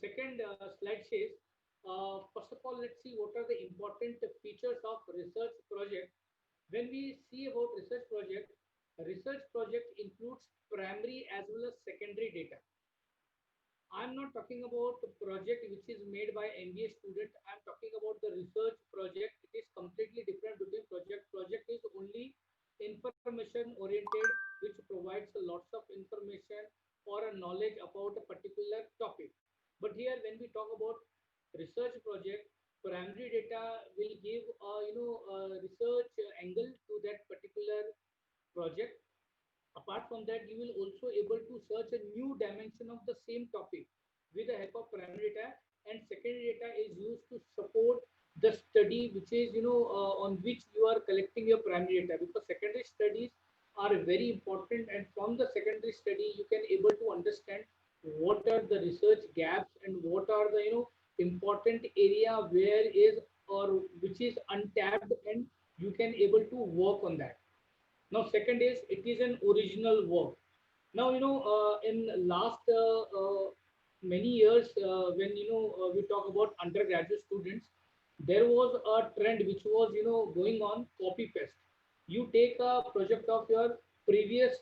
second slide says, first of all, let's see what are the important features of research project. When we see about research project includes primary as well as secondary data. I'm not talking about the project which is made by MBA student. I'm talking about the research project. It is completely different between project. Project is only information oriented, which provides a lots of information or a knowledge about a particular topic. But here, when we talk about research project, primary data will give a research angle to that particular project. Apart from that, you will also able to search a new dimension of the same topic with the help of primary data, and secondary data is used to support the study which is on which you are collecting your primary data, because secondary studies are very important, and from the secondary study you can able to understand what are the research gaps and what are the important area where is or which is untapped, and you can able to work on that. Now second is it is an original work. Now in last many years, when we talk about undergraduate students, there was a trend which was going on copy paste. You take a project of your previous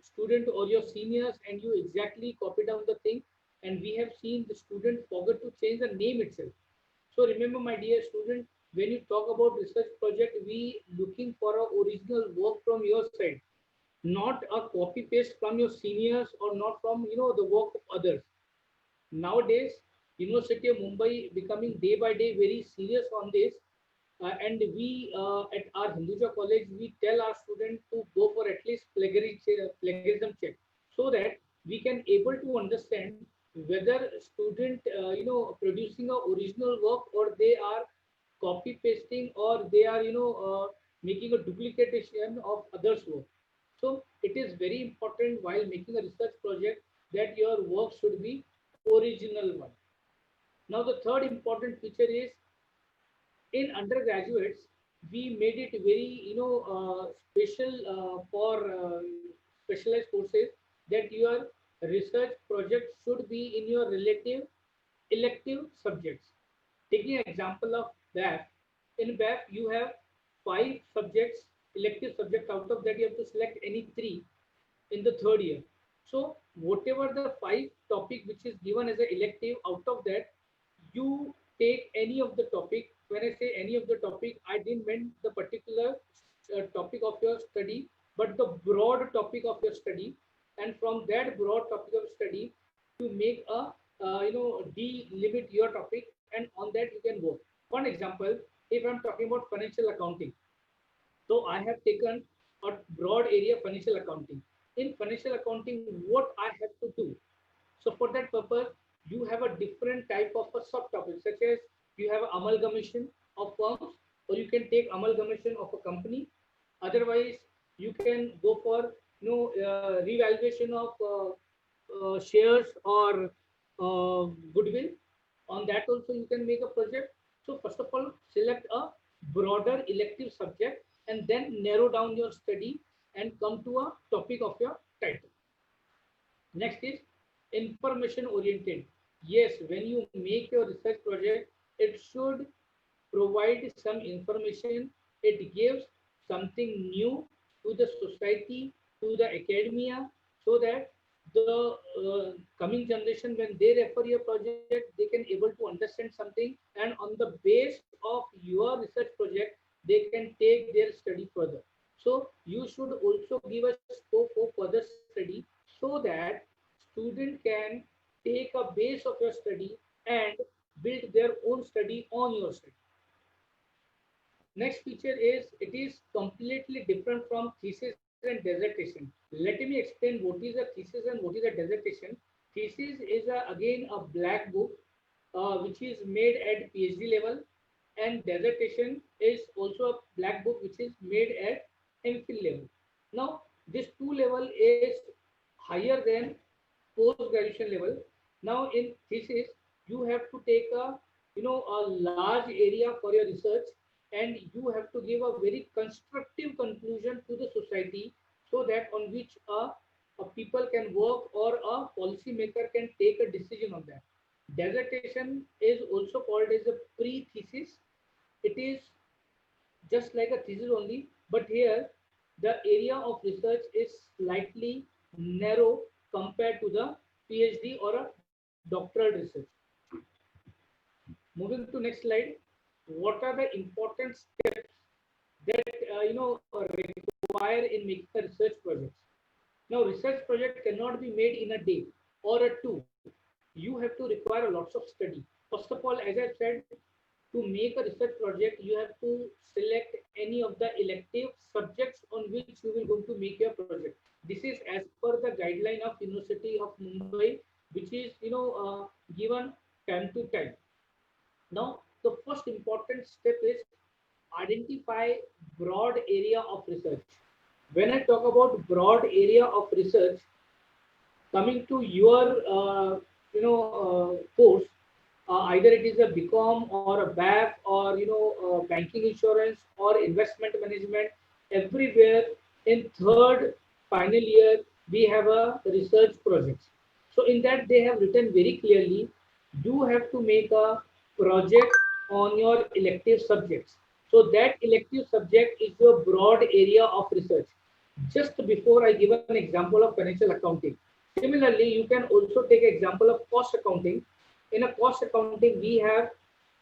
student or your seniors and you exactly copy down the thing, and we have seen the student forget to change the name itself. So remember, my dear student, when you talk about research project, we looking for a original work from your side, not a copy paste from your seniors or not from the work of others. Nowadays, University of Mumbai becoming day by day very serious on this, and we at our Hinduja college we tell our students to go for at least plagiarism check, so that we can able to understand whether student producing a original work or they are copy pasting or they are making a duplication of others work. So it is very important while making a research project that your work should be original one. Now the third important feature is in undergraduates we made it very special for specialized courses, that your research project should be in your relative elective subjects. Taking an example of BAF, in BAF you have five subjects, elective subjects. Out of that you have to select any three in the third year. So whatever the five topic which is given as an elective, out of that you take any of the topic. When I say any of the topic, I didn't mean the particular topic of your study, but the broad topic of your study. And from that broad topic of study, you make a delimit your topic, and on that you can work. For example, if I'm talking about financial accounting, so I have taken a broad area financial accounting. In financial accounting, what I have to do? So for that purpose, you have a different type of a subtopic, such as you have amalgamation of firms, or you can take amalgamation of a company. Otherwise, you can go for revaluation of shares or goodwill. On that also you can make a project. So first of all, select a broader elective subject and then narrow down your study and come to a topic of your title. Next is information oriented. Yes, when you make your research project, it should provide some information. It gives something new to the society, to the academia, so that the coming generation, when they refer your project, they can able to understand something, and on the base of your research project, they can take their study further. So you should also give a scope for further study, so that student can take a base of your study and build their own study on your study. Next feature is it is completely different from thesis and dissertation. Let me explain what is a thesis and what is a dissertation. Thesis is again a black book which is made at PhD level, and dissertation is also a black book which is made at MPhil level. Now, this two level is higher than post graduation level. Now, in thesis, you have to take a large area for your research, and you have to give a very constructive conclusion to the society, so that on which a people can work or a policymaker can take a decision on that. Dissertation is also called as a pre-thesis. It is just like a thesis only, but here the area of research is slightly narrow compared to the PhD or a doctoral research. Moving to next slide, what are the important steps that require in making a research project? Now, research project cannot be made in a day or a two. You have to require lots of study. First of all, as I said, to make a research project, you have to select any of the elective subjects on which you will going to make your project. This is as per the guideline of University of Mumbai, which is given time to time. Now, the first important step is identify broad area of research. When I talk about broad area of research, coming to your course, either it is a BCom or a BAF or banking insurance or investment management, everywhere in third final year we have a research project. So in that they have written very clearly, you have to make a project on your elective subjects. So that elective subject is your broad area of research. Just before I give an example of financial accounting, similarly you can also take example of cost accounting. In a cost accounting, we have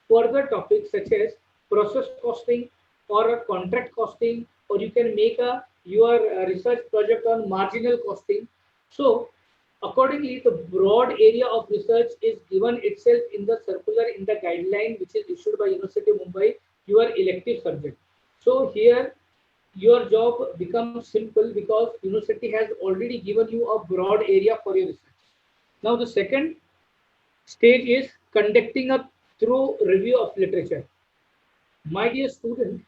further topics such as process costing or a contract costing, or you can make a your research project on marginal costing. So accordingly, the broad area of research is given itself in the circular, in the guideline which is issued by University of Mumbai, your elective subject. So here your job becomes simple because university has already given you a broad area for your research. Now the second stage is conducting a thorough review of literature. My dear student,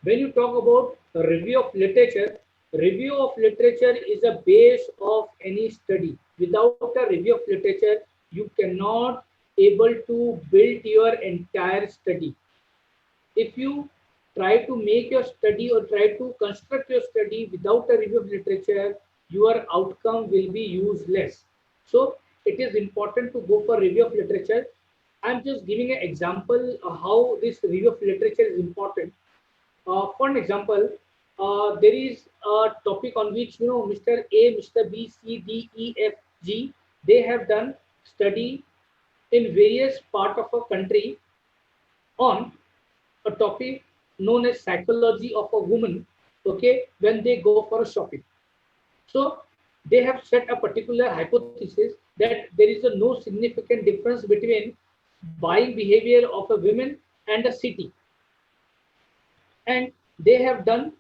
when you talk about review of literature is a base of any study. Without a review of literature, you cannot able to build your entire study. If you try to make your study or try to construct your study without a review of literature, your outcome will be useless. So it is important to go for review of literature. I'm just giving an example how this review of literature is important. For an example, there is a topic on which Mr. A, Mr. B, C, D, E, F, G, they have done study in various part of a country on a topic known as psychology of a woman. Okay, when they go for a shopping. So they have set a particular hypothesis that there is a no significant difference between buying behavior of a woman and a city. And they have done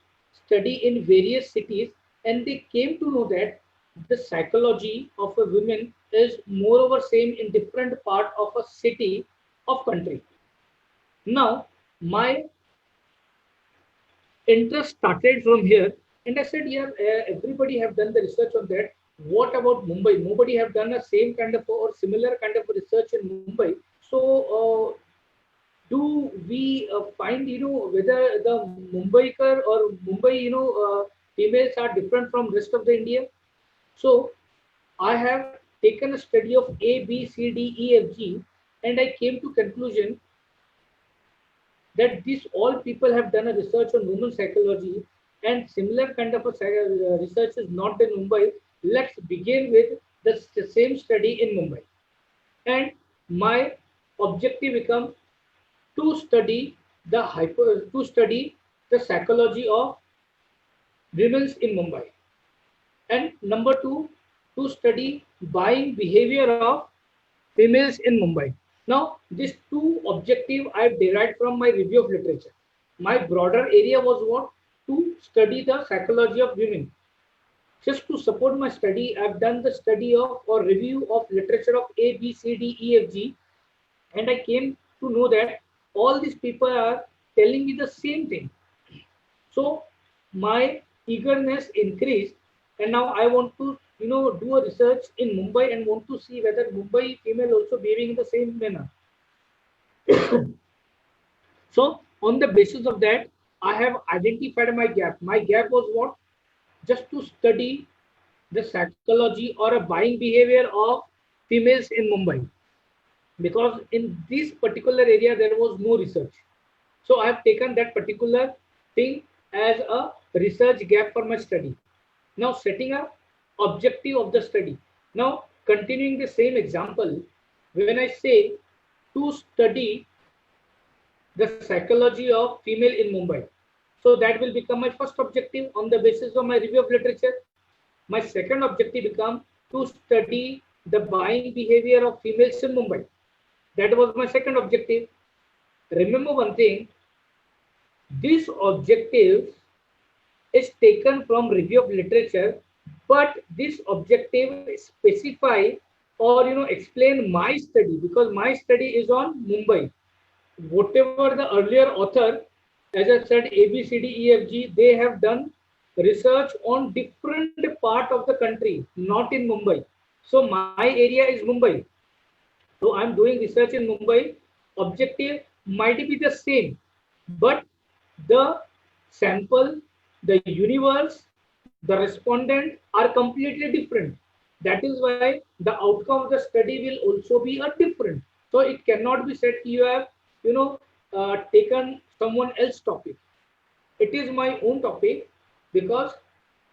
study in various cities and they came to know that the psychology of a woman is moreover same in different part of a city of country. Now, my interest started from here and I said, yeah, everybody have done the research on that. What about Mumbai? Nobody have done the same kind of or similar kind of research in Mumbai. So do we find whether the Mumbaikar or Mumbai females are different from rest of the India? So I have taken a study of A, B, C, D, E, F, G, and I came to conclusion that these all people have done a research on women psychology and similar kind of a research is not in Mumbai. Let's begin with the same study in Mumbai. And my objective becomes to study the psychology of women in Mumbai. And number two, to study buying behavior of females in Mumbai. Now, these two objectives I've derived from my review of literature. My broader area was what? To study the psychology of women. Just to support my study, I've done the study of or review of literature of A, B, C, D, E, F, G, and I came to know that all these people are telling me the same thing. So my eagerness increased, and now I want to do a research in Mumbai and want to see whether Mumbai female also behaving in the same manner. So on the basis of that, I have identified my gap. My gap was what? Just to study the psychology or a buying behavior of females in Mumbai, because in this particular area there was no research. So I have taken that particular thing as a research gap for my study. Now setting up objective of the study. Now continuing the same example, when I say to study the psychology of female in Mumbai, so that will become my first objective on the basis of my review of literature. My second objective become to study the buying behavior of females in Mumbai. That was my second objective. Remember one thing, this objective is taken from review of literature, but this objective specify or explain my study, because my study is on Mumbai. Whatever the earlier author, as I said, A, B, C, D, E, F, G, they have done research on different part of the country, not in Mumbai. So my area is Mumbai. So I'm doing research in Mumbai. Objective might be the same, but the sample, the universe, the respondent are completely different. That is why the outcome of the study will also be a different. So it cannot be said you have, taken someone else's topic. It is my own topic, because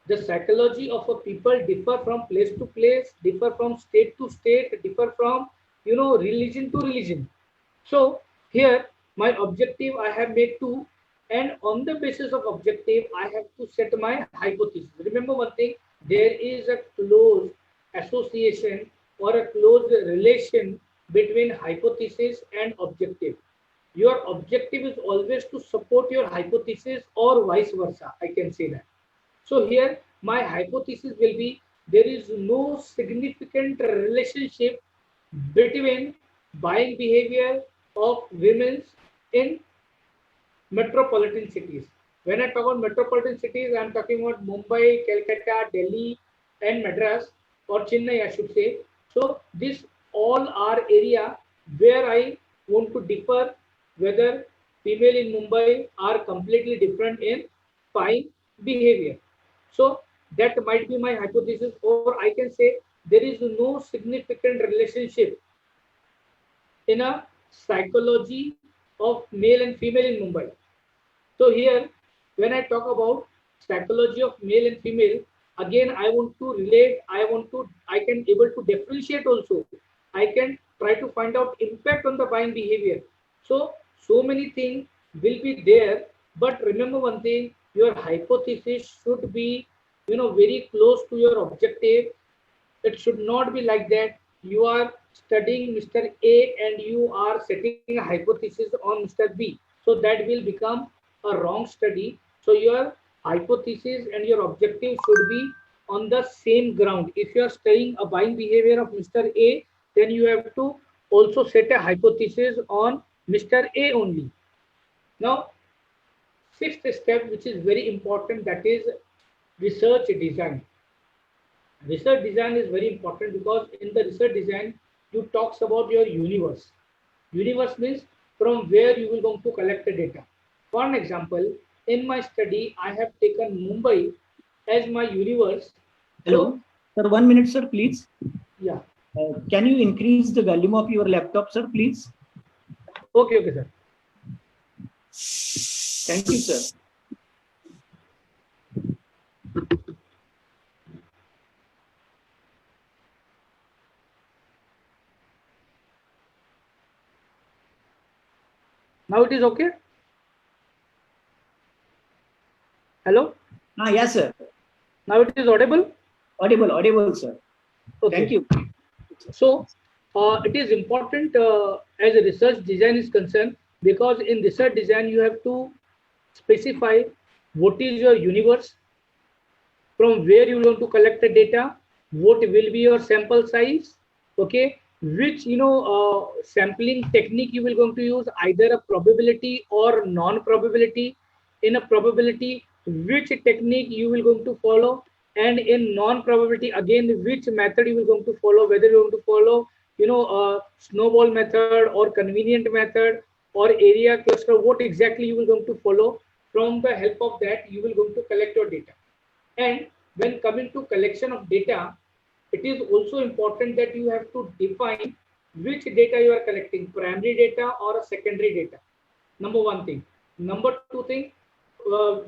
the psychology of a people differ from place to place, differ from state to state, differ from religion to religion. So here my objective I have made two, and on the basis of objective I have to set my hypothesis. Remember one thing, there is a close association or a close relation between hypothesis and objective. Your objective is always to support your hypothesis or vice versa, I can say that. So here my hypothesis will be, there is no significant relationship between buying behavior of women in metropolitan cities. When I talk about metropolitan cities, I am talking about Mumbai, Calcutta, Delhi, and Madras, or Chennai, I should say. So these all are area where I want to differ, whether female in Mumbai are completely different in buying behavior. So that might be my hypothesis, or I can say there is no significant relationship in a psychology of male and female in Mumbai. So here, when I talk about psychology of male and female, again I want to relate, I can able to differentiate also. I can try to find out impact on the buying behavior. So many things will be there, but remember one thing, your hypothesis should be, very close to your objective. It should not be like that you are studying Mr. A and you are setting a hypothesis on Mr. B. So that will become a wrong study. So your hypothesis and your objective should be on the same ground. If you are studying a buying behavior of Mr. A, then you have to also set a hypothesis on Mr. A only. Now, sixth step, which is very important, that is research design. Research design is very important because in the research design, you talks about your universe. Universe means from where you will going to collect the data. For an example, in my study, I have taken Mumbai as my universe. Hello, sir. 1 minute, sir, please. Yeah. Can you increase the volume of your laptop, sir, please? Okay, sir. Thank you, sir. Now it is okay? Hello? Yes, sir. Now it is audible? Audible, sir. Okay. Thank you. So, it is important as a research design is concerned, because in research design, you have to specify what is your universe, from where you want to collect the data, what will be your sample size, okay, which sampling technique you will going to use, either a probability or non-probability. In a probability, which technique you will going to follow, and in non-probability again which method you will going to follow, whether you want to follow snowball method or convenient method or area cluster, what exactly you will going to follow. From the help of that, you will going to collect your data. And when coming to collection of data, it is also important that you have to define which data you are collecting, primary data or a secondary data. Number one thing. Number two thing,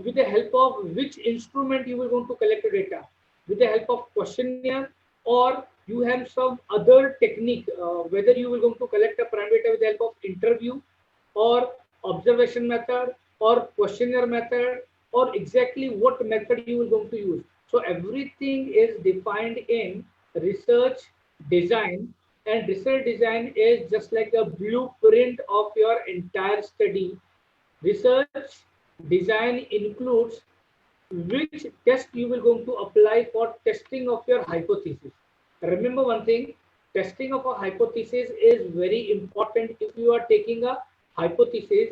with the help of which instrument you will going to collect the data, with the help of questionnaire, or you have some other technique, whether you will going to collect a primary data with the help of interview or observation method or questionnaire method, or exactly what method you will going to use. So everything is defined in research design, and research design is just like a blueprint of your entire study. Research design includes which test you will going to apply for testing of your hypothesis. Remember one thing, testing of a hypothesis is very important. If you are taking a hypothesis,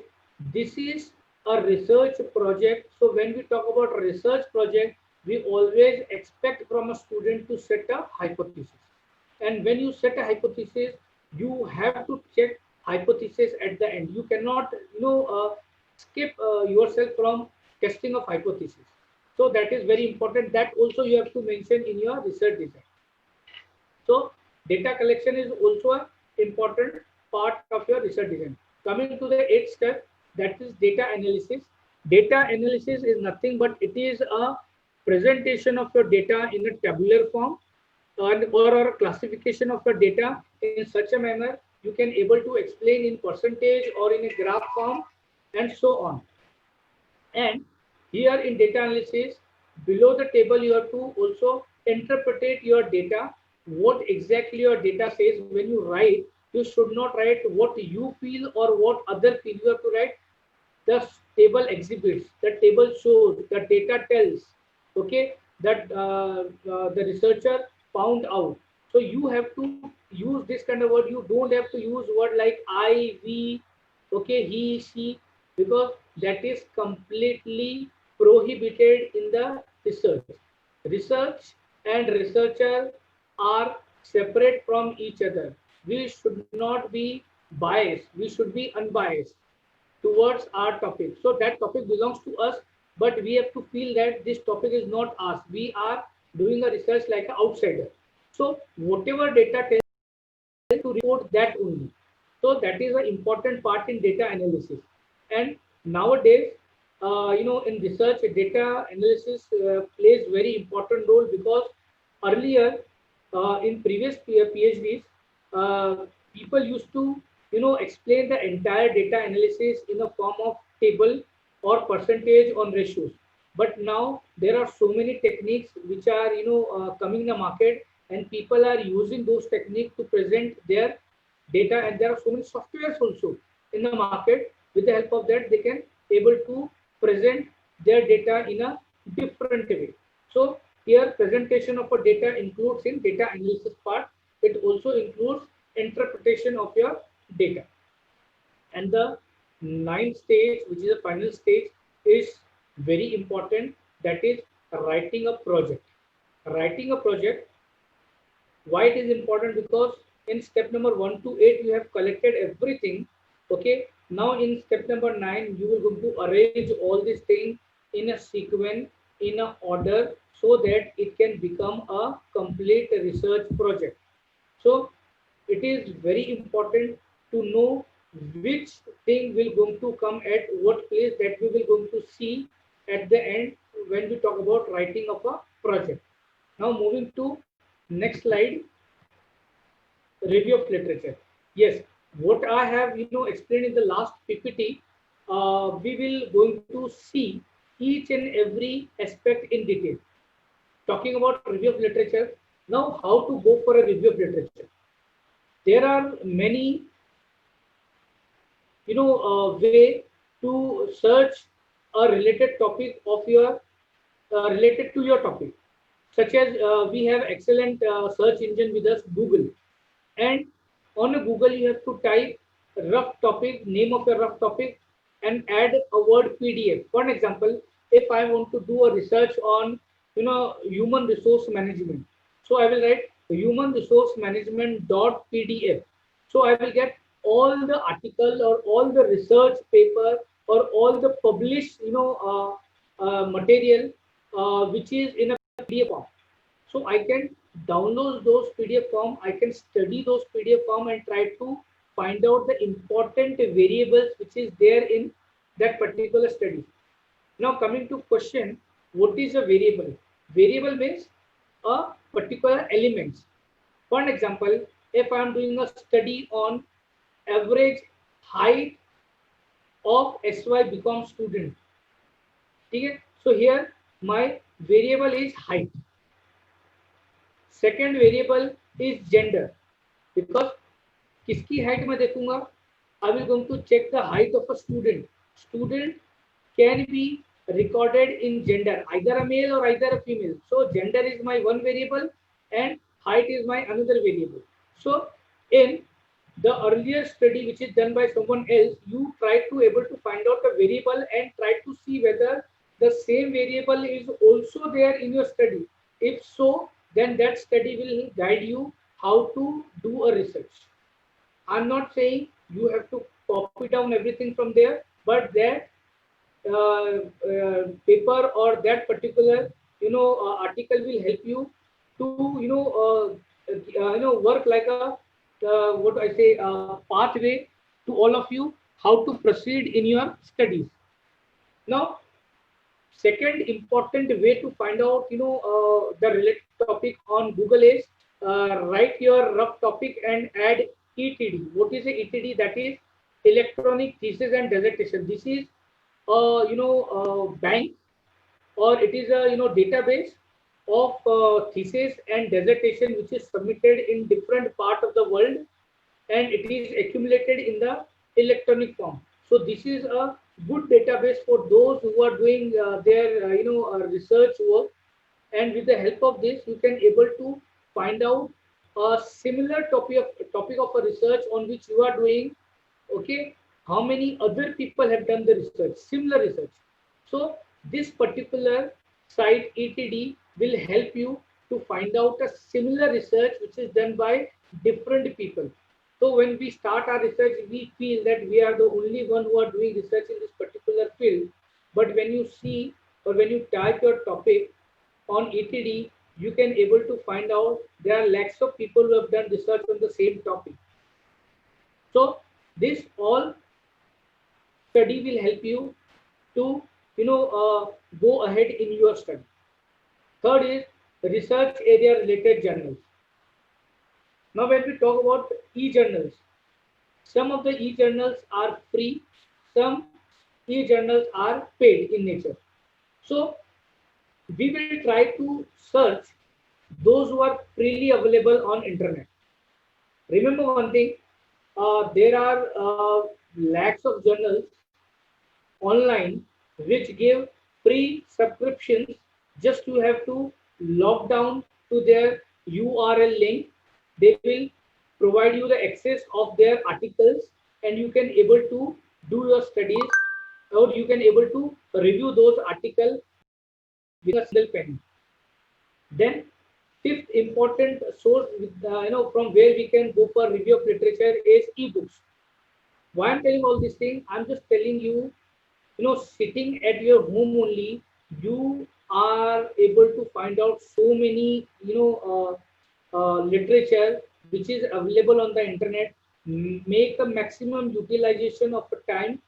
this is a research project. So when we talk about a research project, we always expect from a student to set a hypothesis. And when you set a hypothesis, you have to check hypothesis at the end. You cannot skip yourself from testing of hypothesis. So that is very important. That also you have to mention in your research design. So data collection is also an important part of your research design. Coming to the eighth step, that is data analysis. Data analysis is nothing but it is a presentation of your data in a tabular form, or a classification of your data in such a manner you can able to explain in percentage or in a graph form, and so on. And here in data analysis, below the table, you have to also interpret your data, what exactly your data says. When you write, you should not write what you feel or what other feel. You have to write the table exhibits, the table shows, the data tells, okay, that the researcher found out. So you have to use this kind of word. You don't have to use word like I, we, okay, he, she, because that is completely prohibited in the research. Research and researcher are separate from each other. We should not be biased. We should be unbiased towards our topic. So that topic belongs to us, but we have to feel that this topic is not us. We are doing a research like an outsider. So whatever data tells to report that only. So that is an important part in data analysis. And nowadays, in research, data analysis plays very important role, because earlier in previous PhDs, people used to explain the entire data analysis in a form of table or percentage on ratios. But now there are so many techniques which are coming in the market, and people are using those techniques to present their data, and there are so many softwares also in the market. With the help of that, they can able to present their data in a different way. So here presentation of a data includes in data analysis part. It also includes interpretation of your data. And the ninth stage, which is the final stage, is very important. That is writing a project. Writing a project. Why it is important? Because in step number 1 to 8, you have collected everything. Okay. Now in step number 9, you will going to arrange all these things in a sequence, in a order, so that it can become a complete research project. So it is very important to know which thing will going to come at what place, that we will going to see at the end when we talk about writing of a project. Now moving to next slide, review of literature. Yes, what I have explained in the last PPT, we will going to see each and every aspect in detail. Talking about review of literature, now how to go for a review of literature. There are many way to search a related topic of your related to your topic, such as we have excellent search engine with us, Google. And on a Google, you have to type rough topic, name of your rough topic, and add a word PDF. For example, if I want to do a research on human resource management, so I will write human resource management .pdf. So I will get all the article or all the research paper or all the published material which is in a PDF form. So I can download those PDF form, I can study those PDF form and try to find out the important variables which is there in that particular study. Now coming to question, what is a variable? Variable means a particular elements. For an example, if I am doing a study on average height of SY become student, okay? So here my variable is height. Second variable is gender, because किसकी height मैं देखूंगा? I will going to check the height of a student. Student can be recorded in gender, either a male or either a female. So gender is my one variable and height is my another variable. So in the earlier study which is done by someone else, you try to able to find out a variable and try to see whether the same variable is also there in your study. If so, then that study will guide you how to do a research. I'm not saying you have to copy down everything from there, but that paper or that particular article will help you to work like a what I say pathway to all of you how to proceed in your studies. Now, second important way to find out the related topic on Google is write your rough topic and add ETD. What is a ETD? That is electronic thesis and dissertation. This is bank, or it is a database of thesis and dissertation which is submitted in different part of the world, and it is accumulated in the electronic form. So this is a good database for those who are doing their research work, and with the help of this you can able to find out a similar topic of a research on which you are doing. Okay, how many other people have done the research, similar research. So this particular site ETD will help you to find out a similar research which is done by different people. So when we start our research, we feel that we are the only one who are doing research in this particular field. But when you see or when you type your topic on ETD, you can able to find out there are lakhs of people who have done research on the same topic. So this all study will help you to go ahead in your study. Third is research area related journals. Now when we talk about e-journals, some of the e-journals are free, some e-journals are paid in nature. So we will try to search those who are freely available on internet. Remember one thing, there are lakhs of journals online which give free subscriptions. Just you have to log down to their URL link. They will provide you the access of their articles, and you can able to do your studies, or you can able to review those articles with a single pen. Then fifth important source from where we can go for review of literature is ebooks. Why I'm telling all these things? I'm just telling you, sitting at your home only, you are able to find out so many literature which is available on the internet. Make a maximum utilization of the time,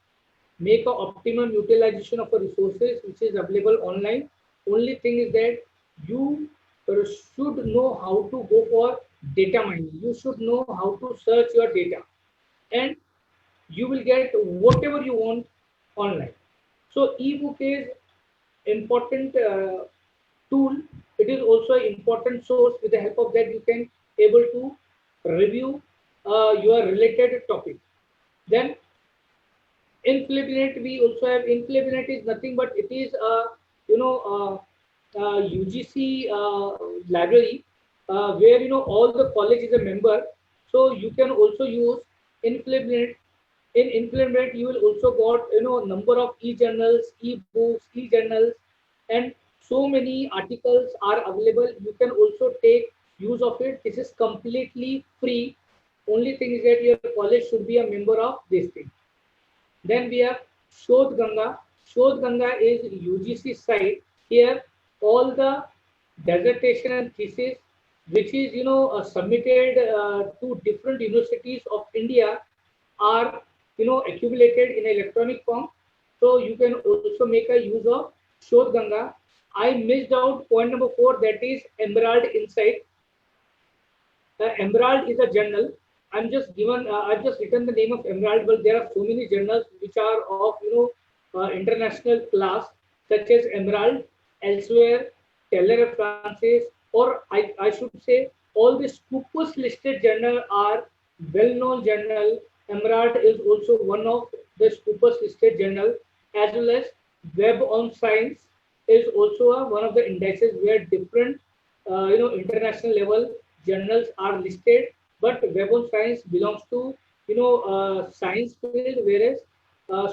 make a optimum utilization of the resources which is available online. Only thing is that you should know how to go for data mining. You should know how to search your data, and you will get whatever you want online. So ebook is important tool. It is also an important source. With the help of that, you can able to review your related topic. Then InflaBnet, we also have InflaBnet is nothing but it is UGC library where all the college is a member. So you can also use InflaBnet. In InflaBnet, you will also got number of e-journals, e-books, e-journals, and so many articles are available. You can also take use of it. This is completely free. Only thing is that your college should be a member of this thing. Then we have Shodh Ganga. Shodh Ganga is UGC site. Here all the dissertation and thesis, which is submitted to different universities of India, are accumulated in electronic form. So you can also make a use of Shodh Ganga. I missed out point number 4, that is Emerald Insight. Emerald is a journal. I've just written the name of Emerald, but there are so many journals which are of international class, such as Emerald, Elsewhere, Teller Francis, or I should say all the Scopus listed journal are well-known journal. Emerald is also one of the Scopus listed journal, as well as Web on Science is also one of the indices where different international level journals are listed, but Web of Science belongs to science field, whereas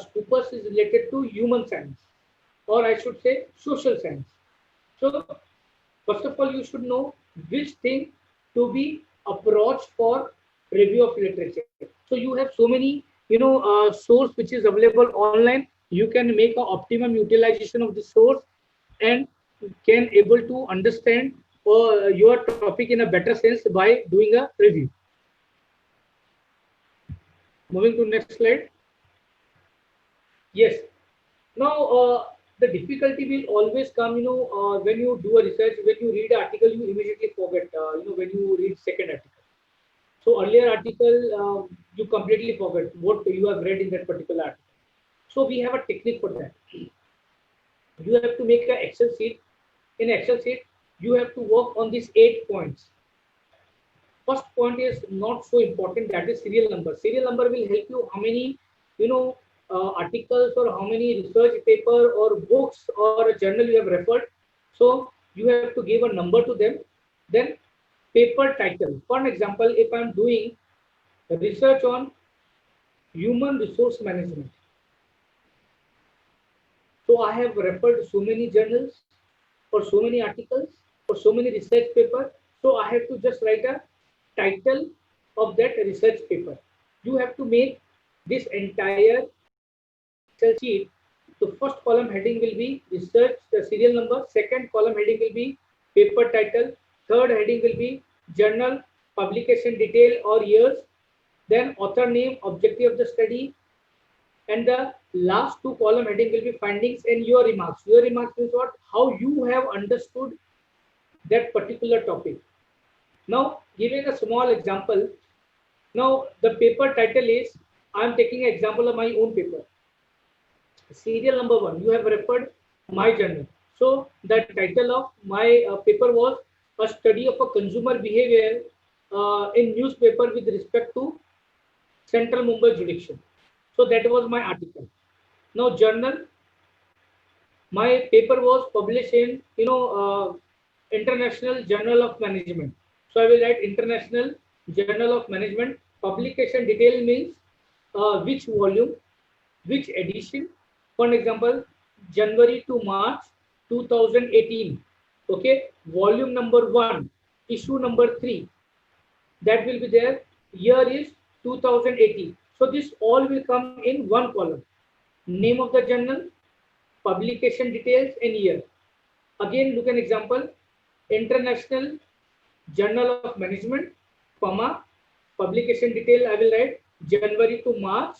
Scopus is related to human science, or I should say social science. So first of all, you should know which thing to be approached for review of literature. So you have so many source which is available online. You can make an optimum utilization of the source and can able to understand your topic in a better sense by doing a review. Moving to next slide. Yes. Now the difficulty will always come, when you do a research, when you read an article, you immediately forget, when you read second article. So earlier article, you completely forget what you have read in that particular article. So we have a technique for that. You have to make an Excel sheet. In Excel sheet, you have to work on these 8 points. First point is not so important, that is serial number. Serial number will help you how many articles or how many research paper or books or a journal you have referred. So you have to give a number to them. Then paper title. For example, if I am doing research on human resource management, so I have referred so many journals or so many articles or so many research papers. So I have to just write a title of that research paper. You have to make this entire Excel sheet. The first column heading will be research, the serial number. Second column heading will be paper title. Third heading will be journal, publication detail or years. Then author name, objective of the study. And the last 2 column heading will be findings and your remarks. Your remarks means what? How you have understood that particular topic. Now, giving a small example. Now, the paper title is, I am taking an example of my own paper. Serial number 1, you have referred my journal. So, the title of my paper was a study of a consumer behavior in newspaper with respect to Central Mumbai jurisdiction. So, that was my article. Now, journal, my paper was published in International Journal of Management. So I will write International Journal of Management. Publication detail means which volume, which edition. For example, January to March 2018. Okay, volume number 1, issue number 3. That will be there. Year is 2018. So this all will come in one column. Name of the journal, publication details, and year. Again, look an example. International Journal of Management, comma, publication detail, I will write January to March,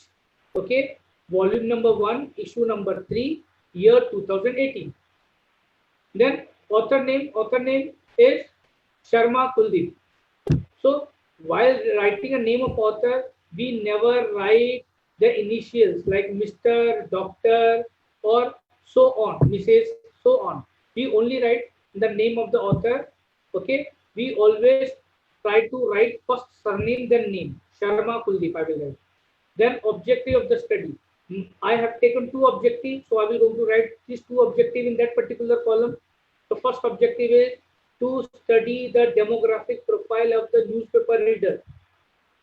okay, volume number 1, issue number 3, year 2018. Then author name is Sharma Kuldeep. So while writing a name of author, we never write the initials like Mr., Doctor, or so on, Mrs., so on. We only write the name of the author, okay. We always try to write first surname, then name. Sharma Kuldeep, I will write. Then objective of the study. I have taken 2 objectives, so I will go to write these 2 objectives in that particular column. The first objective is to study the demographic profile of the newspaper reader.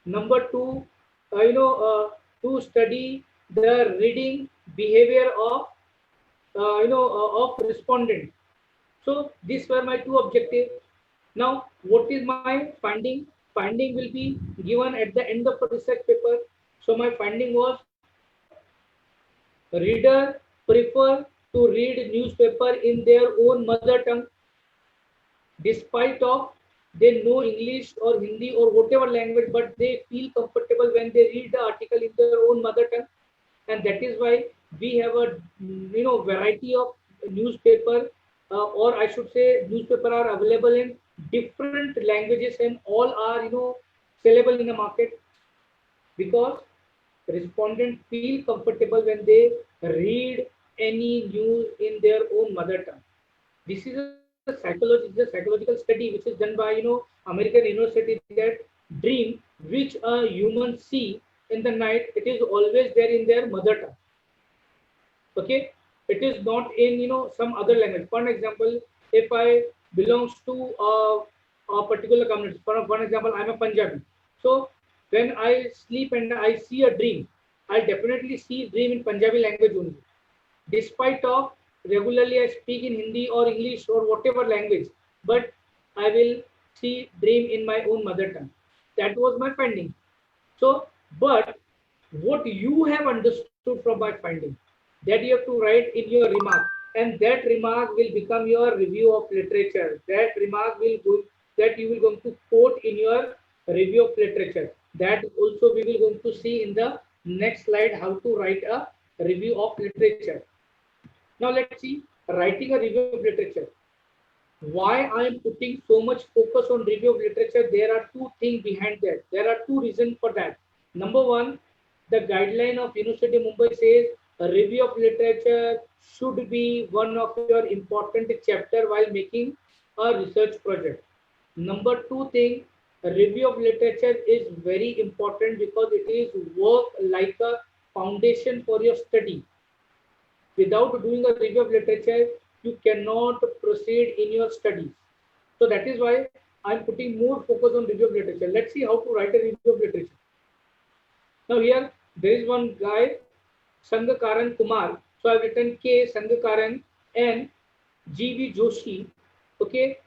Number 2, to study the reading behavior of of respondent. So these were my 2 objectives. Now, what is my finding? Finding will be given at the end of a research paper. So my finding was, reader prefer to read newspaper in their own mother tongue. despite of they know English or Hindi or whatever language, but they feel comfortable when they read the article in their own mother tongue. And that is why we have a variety of newspaper, or I should say newspaper are available in different languages, and all are sellable in the market, because respondents feel comfortable when they read any news in their own mother tongue. This is a psychological study which is done by American University, that dream which a human see in the night, it is always there in their mother tongue. Okay, it is not in some other language. For example, if I belongs to a particular community, for example, I'm a Punjabi. So when I sleep and I see a dream, I definitely see dream in Punjabi language only, despite of regularly I speak in Hindi or English or whatever language, but I will see dream in my own mother tongue. That was my finding. So, but what you have understood from my finding, that you have to write in your remark, and that remark will become your review of literature. That remark will go, that you will going to quote in your review of literature. That also we will going to see in the next slide, how to write a review of literature. Now let's see writing a review of literature. Why I am putting so much focus on review of literature? There are two things behind that. There are two reasons for that. Number one, the guideline of University of Mumbai says a review of literature should be one of your important chapter while making a research project. Number two thing, a review of literature is very important because it is work like a foundation for your study. Without doing a review of literature, you cannot proceed in your studies. So that is why I'm putting more focus on review of literature. Let's see how to write a review of literature. Now here, there is one guy, Sangakaran Kumar. So I've written K. Sangakaran and G.V. Joshi. Okay.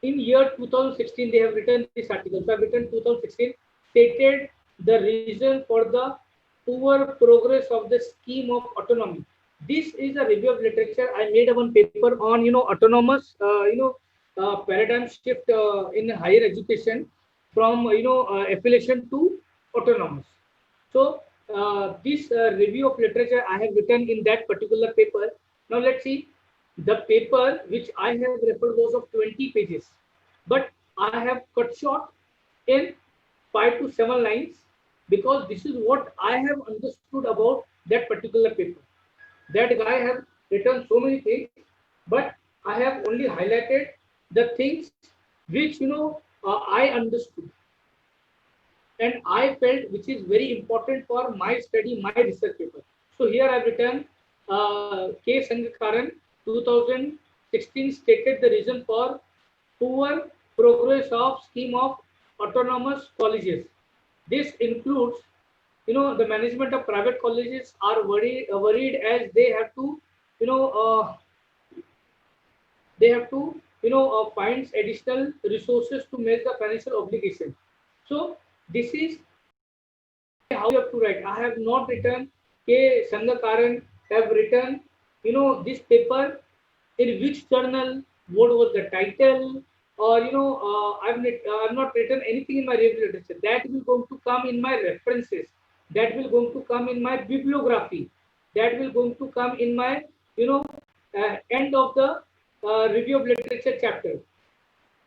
In year 2016, they have written this article. So I've written 2016, stated the reason for the poor progress of the scheme of autonomy. This is a review of literature. I made one paper on autonomous paradigm shift in higher education from affiliation to autonomous. So this review of literature I have written in that particular paper. Now let's see, the paper which I have referred was of 20 pages, but I have cut short in 5 to 7 lines, because this is what I have understood about that particular paper. That guy has written so many things, but I have only highlighted the things which I understood and I felt which is very important for my study, my research paper. So here I've written K. Sangakaran 2016 stated the reason for poor progress of scheme of autonomous colleges. This includes, the management of private colleges are worried as they have to, find additional resources to make the financial obligation. So this is how you have to write. I have not written K. Sangakaran have written, this paper in which journal, what was the title, or I've not written anything in my review literature. That will going to come in my references. That will going to come in my bibliography. That will going to come in my end of the review of literature chapter.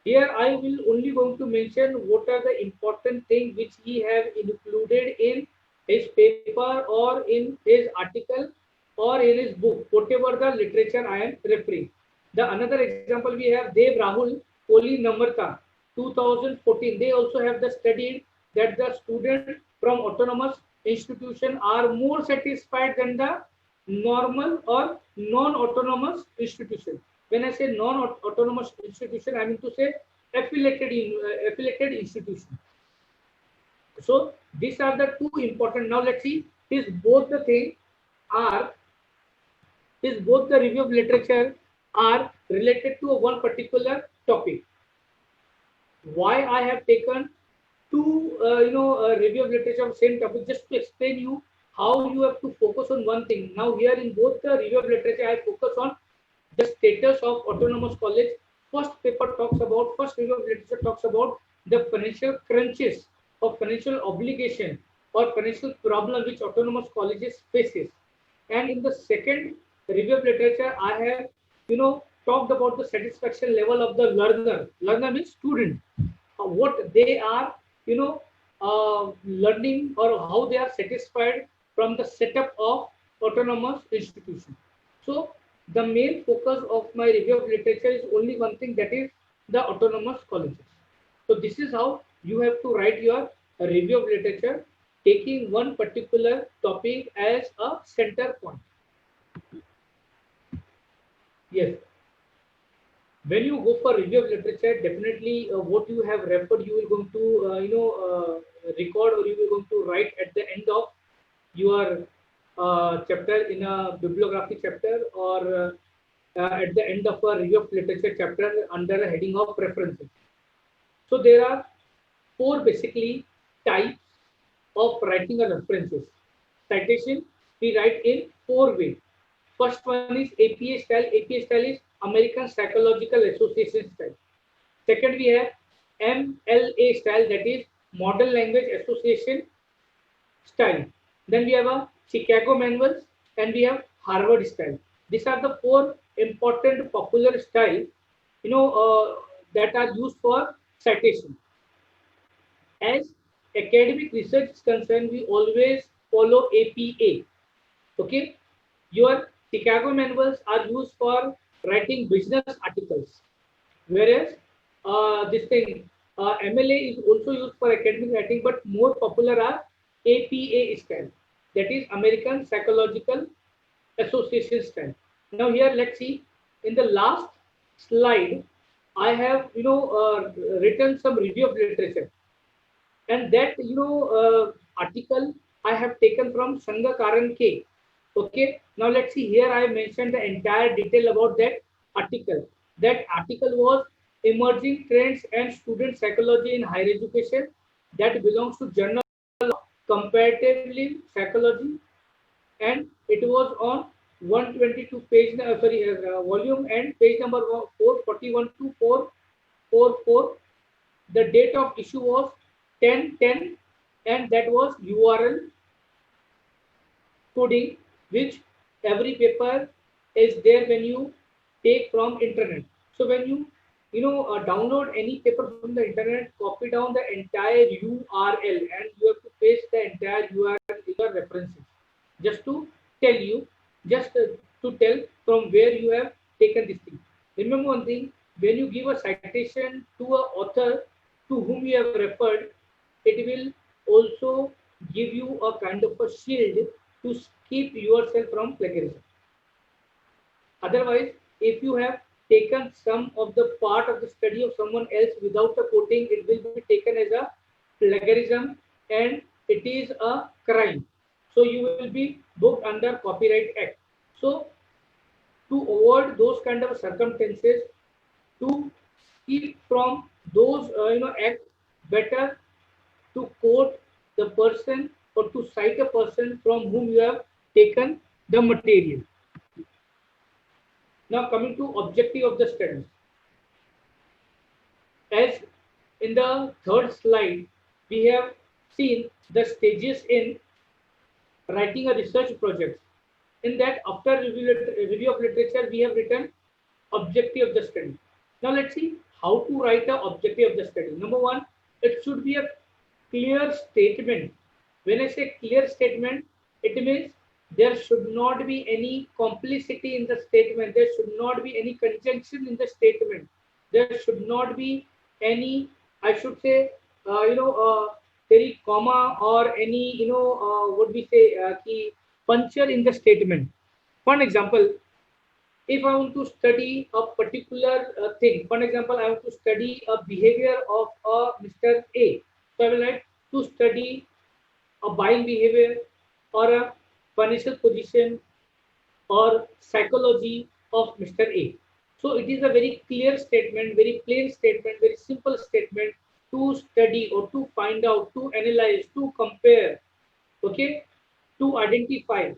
Here I will only going to mention what are the important things which he have included in his paper or in his article or in his book, whatever the literature I am referring. The another example we have Dev Rahul Poli Namarta 2014. They also have the studied that the students from autonomous institution are more satisfied than the normal or non-autonomous institution. When I say non-autonomous institution, I mean to say affiliated institution. So these are the two important. Now let's see, is both the thing are, is both the review of literature are related to one particular topic. Why I have taken two review of literature of same topic, just to explain you how you have to focus on one thing. Now here in both the review of literature, I focus on the status of autonomous college first review of literature talks about the financial crunches or financial obligation or financial problem which autonomous colleges faces. And in the second review of literature, I have, talked about the satisfaction level of the learner. Learner means student. What they are, learning or how they are satisfied from the setup of autonomous institution. So the main focus of my review of literature is only one thing, that is the autonomous colleges. So this is how you have to write your review of literature, taking one particular topic as a center point. Yes. When you go for review of literature, definitely what you have referred, you will going to record, or you will going to write at the end of your chapter in a bibliography chapter, or at the end of a review of literature chapter under a heading of references. So there are four basically types of writing a references. Citation we write in four ways. First one is APA style. APA style is American Psychological Association style. Second, we have MLA style, that is Modern Language Association style. Then we have a Chicago Manuals, and we have Harvard style. These are the four important popular style, that are used for citation. As academic research is concerned, we always follow APA. Okay, your Chicago manuals are used for writing business articles, whereas this thing MLA is also used for academic writing, but more popular are APA style, that is American Psychological Association style. Now here let's see, in the last slide I have written some review of literature, and that article I have taken from Sangakaran K. Okay, now let's see, here I mentioned the entire detail about that article. That article was Emerging Trends and Student Psychology in Higher Education, that belongs to Journal of Comparatively Psychology, and it was on 122 page, volume, and page number 441 to 444. The date of issue was 10/10, and that was URL coding, which every paper is there when you take from internet. So when you download any paper from the internet, copy down the entire URL, and you have to paste the entire URL in your references, just to tell you, just to tell from where you have taken this thing. Remember one thing, when you give a citation to an author to whom you have referred, it will also give you a kind of a shield to keep yourself from plagiarism. Otherwise, if you have taken some of the part of the study of someone else without a quoting, it will be taken as a plagiarism, and it is a crime. So you will be booked under Copyright Act. So to avoid those kind of circumstances, to keep from those acts, better to quote the person or to cite a person from whom you have taken the material. Now coming to objective of the study. As in the third slide, we have seen the stages in writing a research project. In that, after review of literature, we have written objective of the study. Now let's see how to write the objective of the study. Number one, it should be a clear statement. When I say clear statement, it means there should not be any complicity in the statement. There should not be any conjunction in the statement. There should not be any, I should say, very comma or any, what we say, key puncture in the statement. For example, if I want to study a particular thing, for example, I want to study a behavior of Mr. A. So I will write to study a buying behavior or a financial position or psychology of Mr. A. So it is a very clear statement, very plain statement, very simple statement to study or to find out, to analyze, to compare, okay, to identify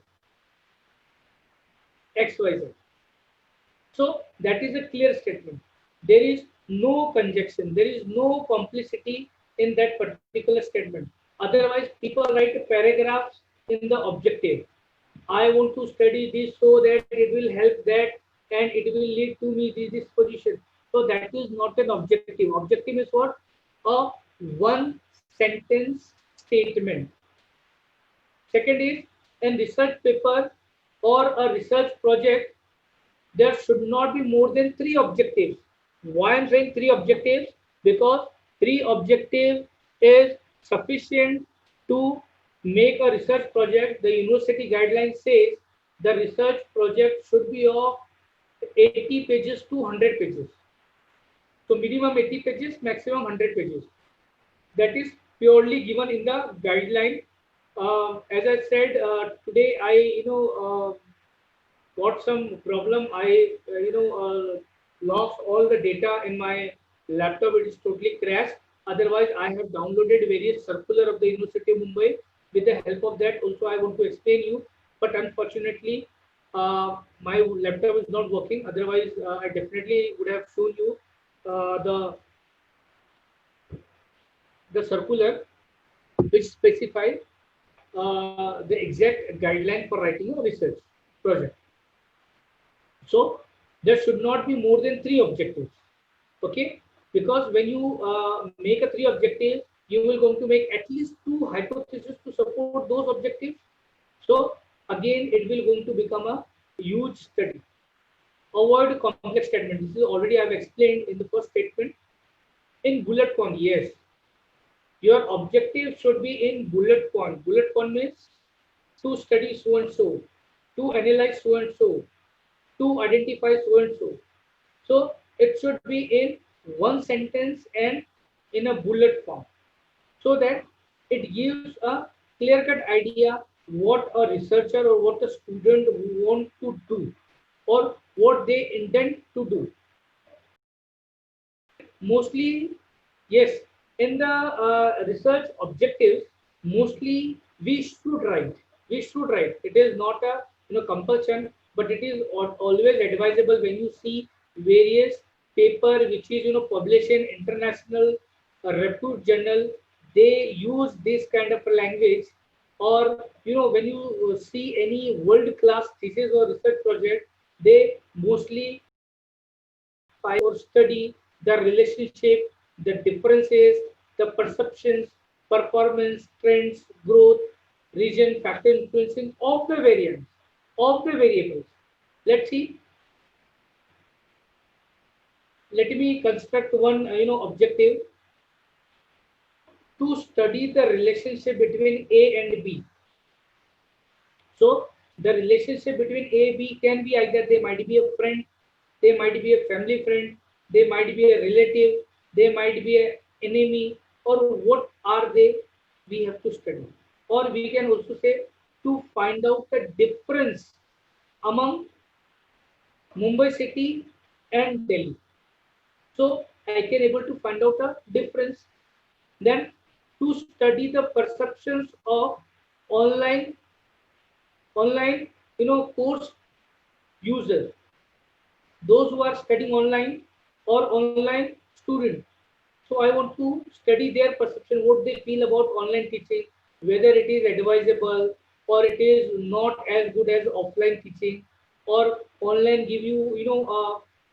XYZ. So that is a clear statement. there is no conjunction, there is no complicity in that particular statement. Otherwise, people write paragraphs in the objective. I want to study this so that it will help that and it will lead to me this position. So that is not an objective. Objective is what? A one sentence statement. Second is, in research paper or a research project, there should not be more than three objectives. Why I'm saying three objectives? Because three objectives is sufficient to make a research project. The university guidelines says the research project should be of 80 pages to 100 pages. So minimum 80 pages, maximum 100 pages. That is purely given in the guideline. As I said today, I got some problem. I lost all the data in my laptop. It is totally crashed. Otherwise, I have downloaded various circular of the University of Mumbai. With the help of that, also I want to explain you. But unfortunately, my laptop is not working. Otherwise, I definitely would have shown you the circular which specifies the exact guideline for writing a research project. So there should not be more than three objectives. Okay, because when you make a three objectives, you will going to make at least two hypotheses to support those objectives. So again, it will going to become a huge study. Avoid complex statement. This is already I have explained in the first statement. In bullet point, yes, your objective should be in bullet point. Bullet point means to study so and so, to analyze so and so, to identify so and so. So it should be in one sentence and in a bullet form, so that it gives a clear-cut idea what a researcher or what a student want to do or what they intend to do. Mostly, yes, in the research objectives, mostly we should write. We should write. It is not a compulsion, but it is always advisable when you see various paper which is published in international reputed journal. They use this kind of language, or when you see any world class thesis or research project, they mostly or study the relationship, the differences, the perceptions, performance, trends, growth, region, factor influencing of the variants, of the variables. Let's see. Let me construct one objective to study the relationship between A and B. So the relationship between A B can be either they might be a friend, they might be a family friend, they might be a relative, they might be an enemy, or what are they? We have to study. Or we can also say to find out the difference among Mumbai city and Delhi. So I can able to find out a difference. Then to study the perceptions of online course users, those who are studying online or online students. So I want to study their perception, what they feel about online teaching, whether it is advisable or it is not as good as offline teaching, or online give you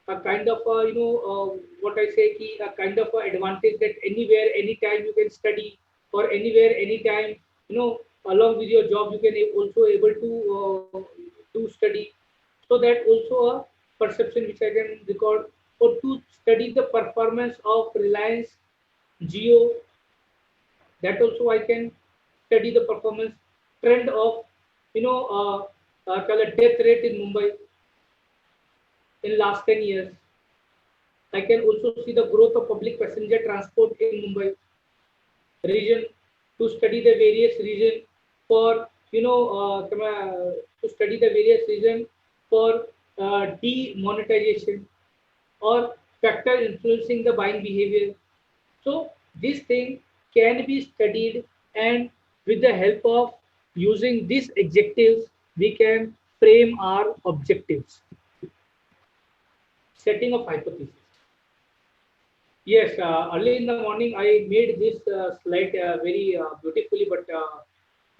a kind of what I say ki, a kind of a advantage that anywhere anytime you can study, or anywhere anytime along with your job you can also able to study. So that also a perception which I can record. Or to study the performance of Reliance Jio, that also I can study the performance trend of death rate in Mumbai in last 10 years. I can also see the growth of public passenger transport in Mumbai region, to study the various region for to study the various region for demonetization or factor influencing the buying behavior. So this thing can be studied, and with the help of using these adjectives, we can frame our objectives. Setting of hypothesis. Yes, early in the morning I made this slide very beautifully, but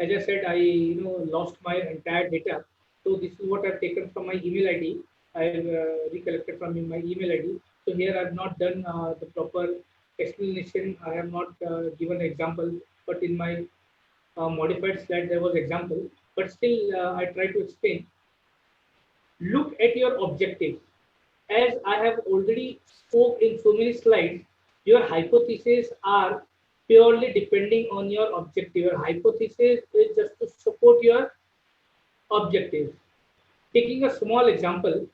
as I said, I lost my entire data. So this is what I've taken from my email ID. I've recollected from my email ID. So here I've not done the proper explanation. I have not given an example, but in my modified slide there was example. But still, I try to explain. Look at your objectives. As I have already spoke in so many slides, your hypotheses are purely depending on your objective. Your hypothesis is just to support your objectives. Taking a small example,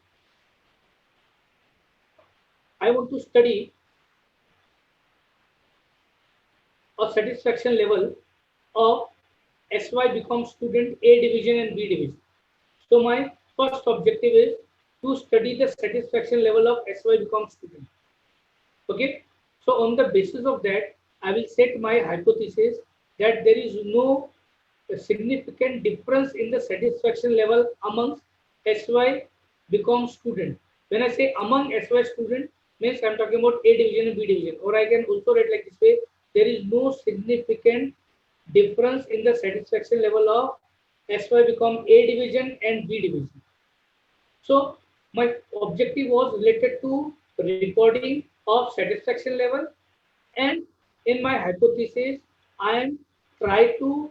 I want to study a satisfaction level of SY becomes student A division and B division. So my first objective is to study the satisfaction level of SY becomes student. Okay, so on the basis of that, I will set my hypothesis that there is no significant difference in the satisfaction level amongst SY become student. When I say among SY student, means I'm talking about A division and B division, or I can also write like this way: there is no significant difference in the satisfaction level of SY become A division and B division. So my objective was related to recording of satisfaction level, and in my hypothesis, I am try to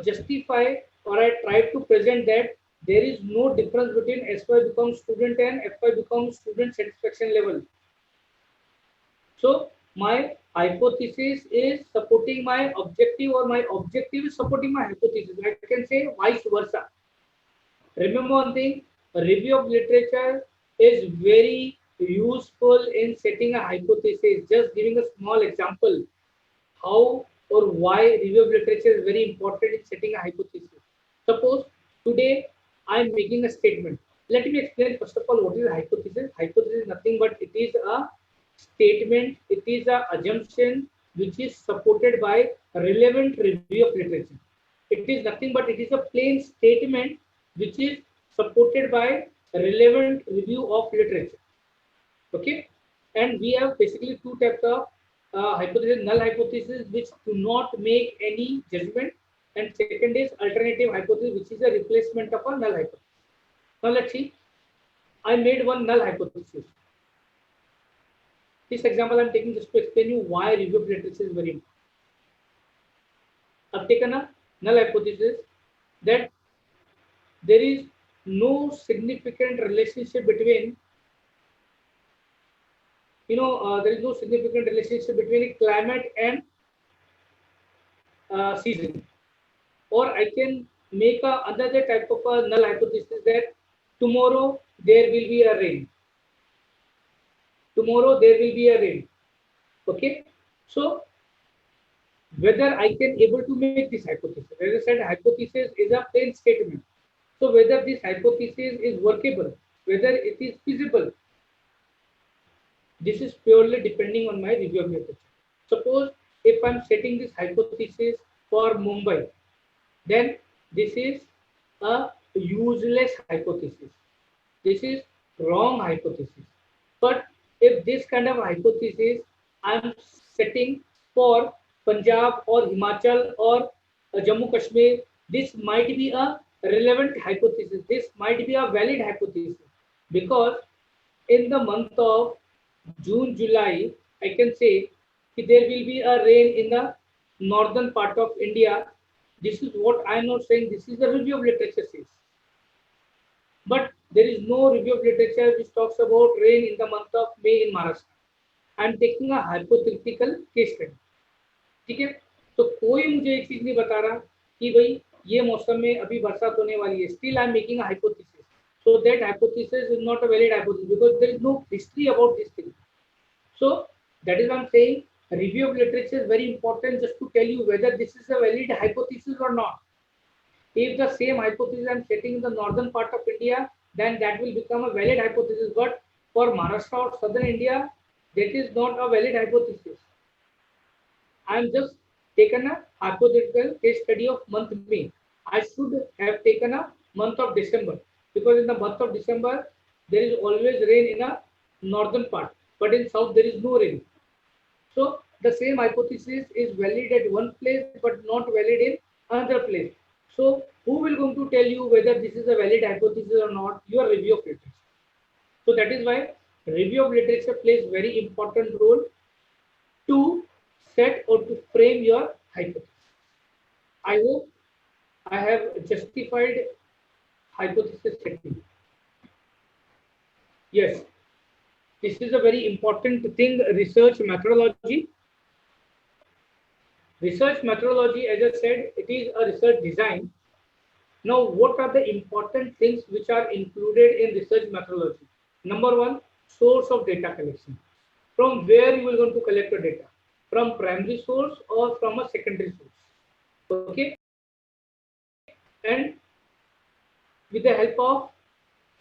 justify, or I try to present that there is no difference between SY become student and FY become student satisfaction level. So my hypothesis is supporting my objective, or my objective is supporting my hypothesis. I can say vice versa. Remember one thing, a review of literature is very useful in setting a hypothesis. Just giving a small example, how or why review of literature is very important in setting a hypothesis. Suppose today I am making a statement. Let me explain first of all what is a hypothesis. Hypothesis is nothing but it is a statement, it is a assumption which is supported by relevant review of literature. It is nothing but it is a plain statement which is supported by relevant review of literature. Okay, and we have basically two types of hypothesis: null hypothesis, which do not make any judgment, and second is alternative hypothesis, which is a replacement of a null hypothesis. Now let's see. I made one null hypothesis. This example I'm taking just to explain you why review of literature is very important. I've taken a null hypothesis that there is no significant relationship between there is no significant relationship between climate and season. Or I can make another type of a null hypothesis that tomorrow there will be a rain. Tomorrow there will be a rain. Okay, so whether I can able to make this hypothesis. As I said, hypothesis is a plain statement. So whether this hypothesis is workable, whether it is feasible, this is purely depending on my review of literature. Suppose if I'm setting this hypothesis for Mumbai, then this is a useless hypothesis. This is wrong hypothesis. But if this kind of hypothesis I'm setting for Punjab or Himachal or Jammu Kashmir, this might be a relevant hypothesis. This might be a valid hypothesis, because in the month of June, July, I can say there will be a rain in the northern part of India. This is what I am not saying. This is the review of literature says. But there is no review of literature which talks about rain in the month of May in Maharashtra. I am taking a hypothetical case study. ठीक है, तो कोई मुझे एक चीज नहीं बता रहा कि भाई ये मौसम में अभी बरसात होने वाली है. Still I am making a hypothesis. So that hypothesis is not a valid hypothesis because there is no history about this thing. So that is what I'm saying. Review of literature is very important just to tell you whether this is a valid hypothesis or not. If the same hypothesis I'm setting in the northern part of India, then that will become a valid hypothesis. But for Maharashtra or southern India, that is not a valid hypothesis. I am just taken a hypothetical case study of month May. I should have taken a month of December, because in the month of December there is always rain in a northern part, but in south there is no rain. So the same hypothesis is valid at one place but not valid in another place. So who will going to tell you whether this is a valid hypothesis or not? Your review of literature. So that is why review of literature plays very important role to set or to frame your hypothesis. I hope I have justified hypothesis setting. Yes, this is a very important thing, research methodology. Research methodology, as I said, it is a research design. Now, what are the important things which are included in research methodology? Number one, source of data collection. From where you will going to collect the data? From primary source or from a secondary source? Okay. And with the help of,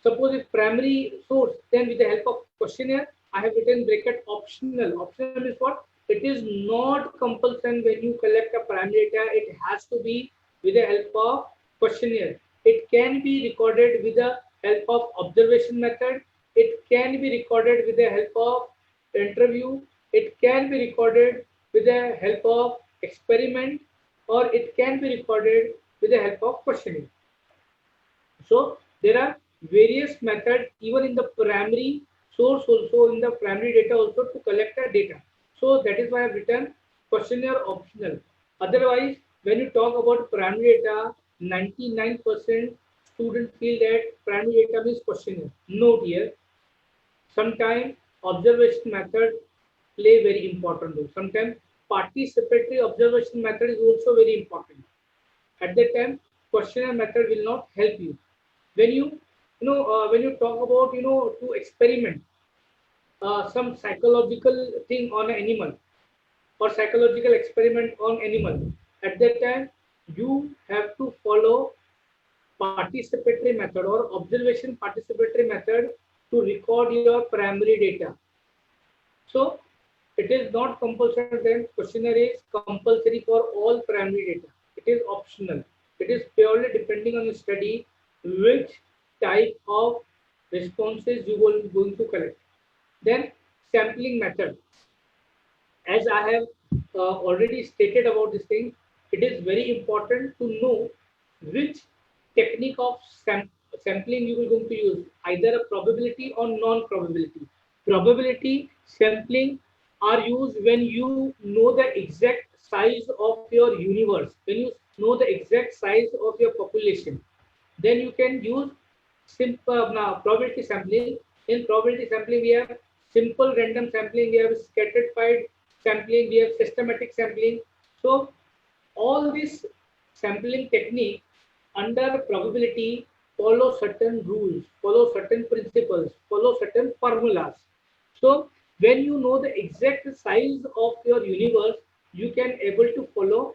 suppose if primary source, then with the help of questionnaire, I have written bracket optional. Optional is what? It is not compulsory when you collect a primary data. It has to be with the help of questionnaire. It can be recorded with the help of observation method. It can be recorded with the help of interview. It can be recorded with the help of experiment, or it can be recorded with the help of questionnaire. So there are various methods even in the primary source, also in the primary data also, to collect the data. So that is why I've written questionnaire optional. Otherwise, when you talk about primary data, 99% students feel that primary data means questionnaire. Note here, sometimes observation method play very important role. Sometimes participatory observation method is also very important. At that time, questionnaire method will not help you. When when you talk about, to experiment some psychological thing on an animal, or psychological experiment on animal, at that time you have to follow participatory method or observation participatory method to record your primary data. So it is not compulsory, then questionnaire is compulsory for all primary data. It is optional. It is purely depending on the study which type of responses you will going to collect. Then sampling method. As I have already stated about this thing, it is very important to know which technique of sampling you will going to use, either a probability or non-probability. Probability sampling are used when you know the exact size of your universe, when you know the exact size of your population. Then you can use simple probability sampling. In probability sampling, we have simple random sampling, we have scattered sampling, we have systematic sampling. So all this sampling technique under probability follow certain rules, follow certain principles, follow certain formulas. So when you know the exact size of your universe, you can able to follow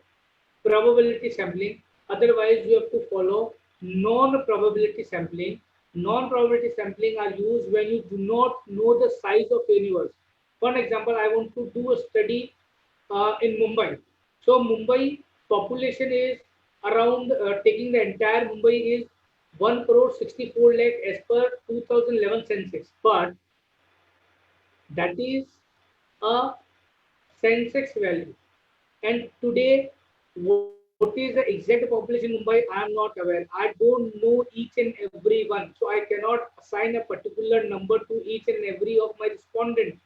probability sampling. Otherwise, you have to follow non-probability sampling. Non-probability sampling are used when you do not know the size of the universe. For example, I want to do a study in Mumbai. So Mumbai population is around, taking the entire Mumbai is 1 crore 64 lakh as per 2011 census. But that is a census value. And today, what is the exact population in Mumbai? I am not aware. I don't know each and every one. So I cannot assign a particular number to each and every of my respondents.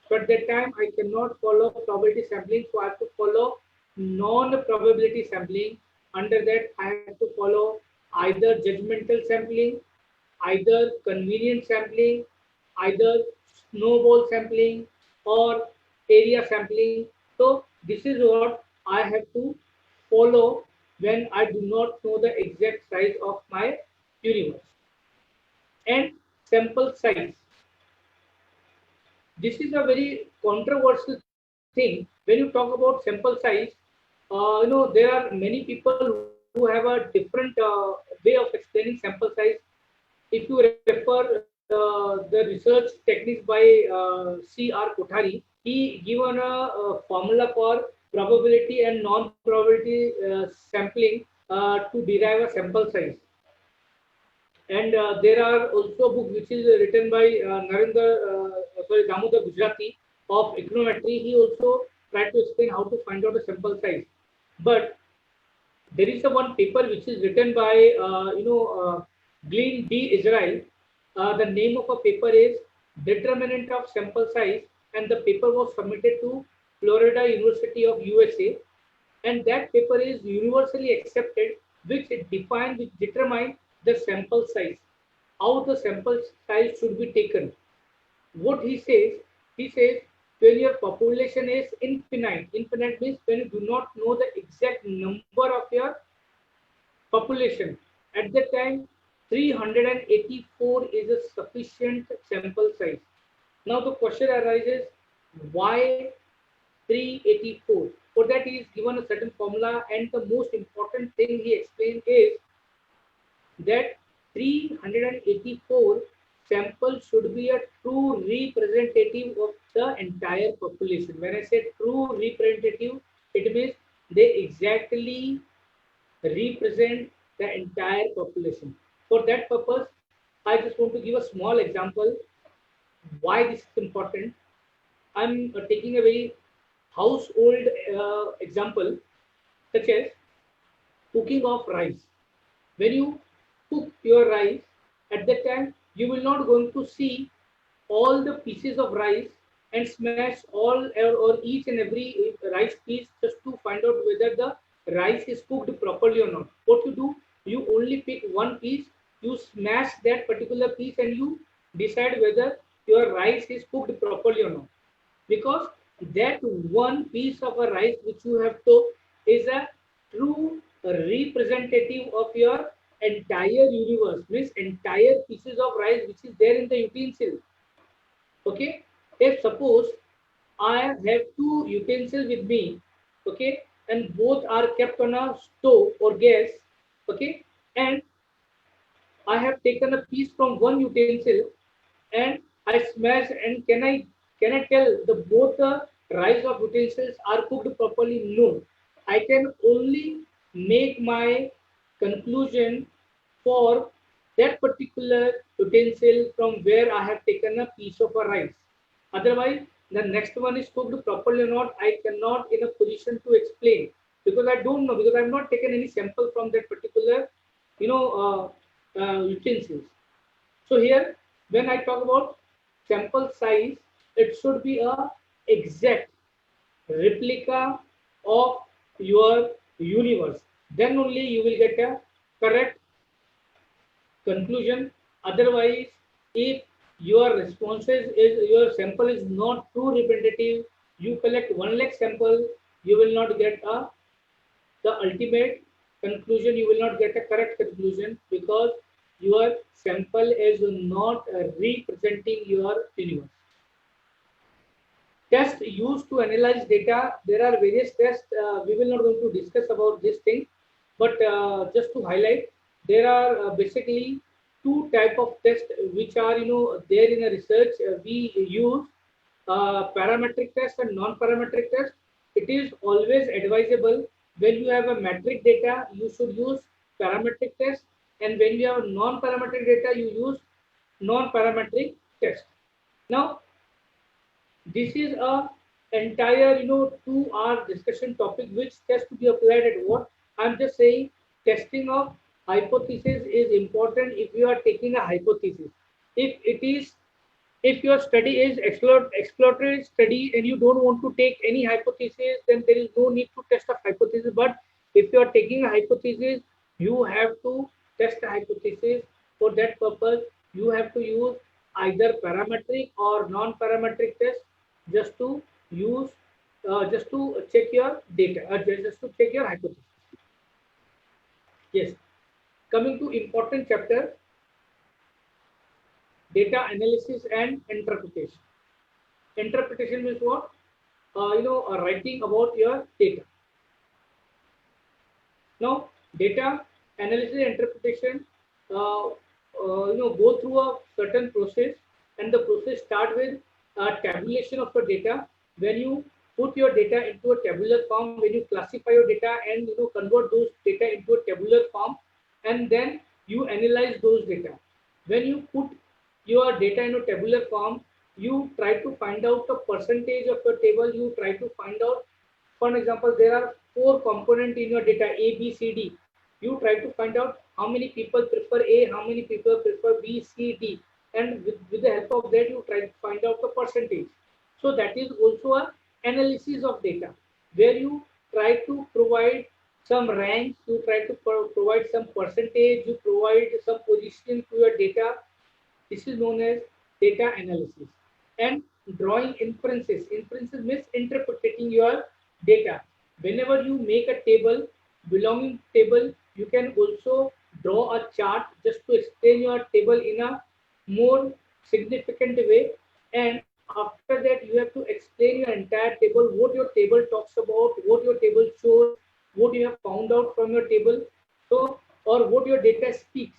So at that time, I cannot follow probability sampling. So I have to follow non-probability sampling. Under that, I have to follow either judgmental sampling, either convenient sampling, either snowball sampling, or area sampling. So this is what I have to follow when I do not know the exact size of my universe. And sample size. This is a very controversial thing. When you talk about sample size, there are many people who have a different way of explaining sample size. If you refer the research techniques by C.R. Kothari, he given a formula for probability and non-probability sampling to derive a sample size. And there are also books which is written by Damodar Gujrati. of econometry, he also tried to explain how to find out the sample size. But there is a one paper which is written by Glenn D. Israel. The name of a paper is Determinant of Sample Size, and the paper was submitted to Florida University of USA, and that paper is universally accepted, which which determine the sample size, how the sample size should be taken. What he says, when your population is infinite means when you do not know the exact number of your population. At that time, 384 is a sufficient sample size. Now the question arises, why 384? For that he is given a certain formula, and the most important thing he explained is that 384 samples should be a true representative of the entire population. When I say true representative, it means they exactly represent the entire population. For that purpose, I just want to give a small example why this is important. I'm taking a very household example, such as cooking of rice. When you cook your rice, at that time you will not going to see all the pieces of rice and smash all or each and every rice piece just to find out whether the rice is cooked properly or not. What you do, you only pick one piece, you smash that particular piece, and you decide whether your rice is cooked properly or not. Because that one piece of a rice which you have cooked is a true representative of your entire universe, means entire pieces of rice which is there in the utensil. Okay, if suppose I have two utensils with me, okay, and both are kept on a stove or gas, okay, and I have taken a piece from one utensil and I smash, and can I tell the both the rice of utensils are cooked properly? No. I can only make my conclusion for that particular utensil from where I have taken a piece of a rice. Otherwise, the next one is cooked properly or not, I cannot in a position to explain, because I don't know, because I have not taken any sample from that particular, utensils. So here, when I talk about sample size, it should be a exact replica of your universe. Then only you will get a correct conclusion. Otherwise, if your sample is not true representative, you collect 1 lakh sample, you will not get the ultimate conclusion. You will not get a correct conclusion because your sample is not representing your universe. Tests used to analyze data. There are various tests. We will not going to discuss about this thing, but just to highlight, there are basically two type of tests which are there in a research. We use parametric test and non-parametric test. It is always advisable when you have a metric data, you should use parametric test, and when you have non-parametric data, you use non-parametric test. Now, this is a entire 2 hour discussion topic which test to be applied at what. I'm just saying testing of hypothesis is important if you are taking a hypothesis. If your study is exploratory study and you don't want to take any hypothesis, then there is no need to test a hypothesis. But if you are taking a hypothesis, you have to test a hypothesis. For that purpose, you have to use either parametric or non-parametric test just to use just to check your data, just to check your hypothesis. Yes, coming to important chapter, data analysis and interpretation. Interpretation means what? Writing about your data. Now, data analysis and interpretation, go through a certain process, and the process start with tabulation of your data. When you put your data into a tabular form, when you classify your data and convert those data into a tabular form, and then you analyze those data. When you put your data in a tabular form, you try to find out the percentage of your table. You try to find out, for example, there are 4 components in your data, A, B, C, D. You try to find out how many people prefer A, how many people prefer B, C, D. And with the help of that, you try to find out the percentage. So that is also an analysis of data, where you try to provide some ranks, you try to provide some percentage, you provide some positioning to your data. This is known as data analysis. And drawing inferences. Inferences means interpreting your data. Whenever you make a table, belonging table, you can also draw a chart just to explain your table in a more significant way. And after that, you have to explain your entire table, what your table talks about, what your table shows, what you have found out from your table, so or what your data speaks,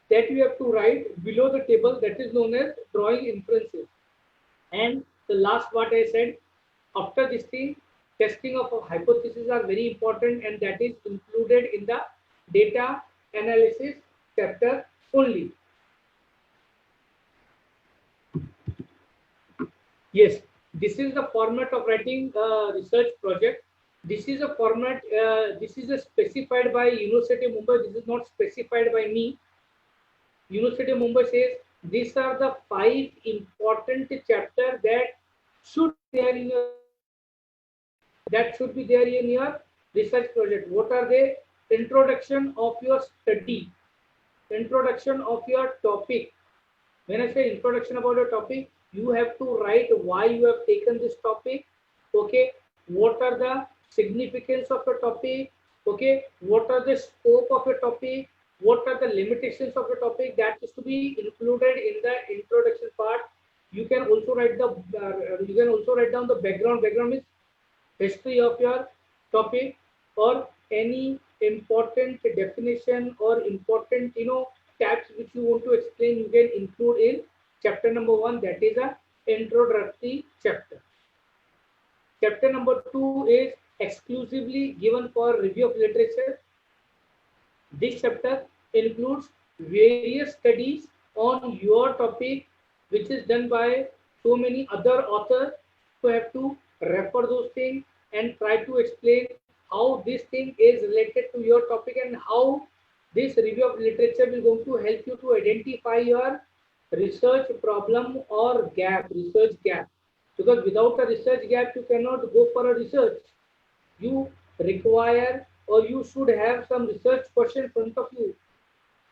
that you have to write below the table. That is known as drawing inferences. And the last what I said, after this thing, testing of a hypothesis are very important, and that is included in the data analysis chapter only. Yes, this is the format of writing a research project. This is a format, this is a specified by University of Mumbai. This is not specified by me. University of Mumbai says these are the 5 important chapters that should be there in your research project. What are they? Introduction of your study, introduction of your topic. When I say introduction about your topic, you have to write why you have taken this topic. Okay, what are the significance of your topic? Okay, what are the scope of your topic? What are the limitations of the topic? That is to be included in the introduction part. You can also write down the background. Background is history of your topic, or any important definition or important tabs which you want to explain. You can include in chapter number 1. That is a introductory chapter. Chapter number 2 is exclusively given for review of literature. This chapter includes various studies on your topic, which is done by so many other authors. So you have to refer those things and try to explain how this thing is related to your topic, and how this review of literature will going to help you to identify your research problem or research gap. Because without a research gap, you cannot go for a research. You require, or you should have some research question in front of you.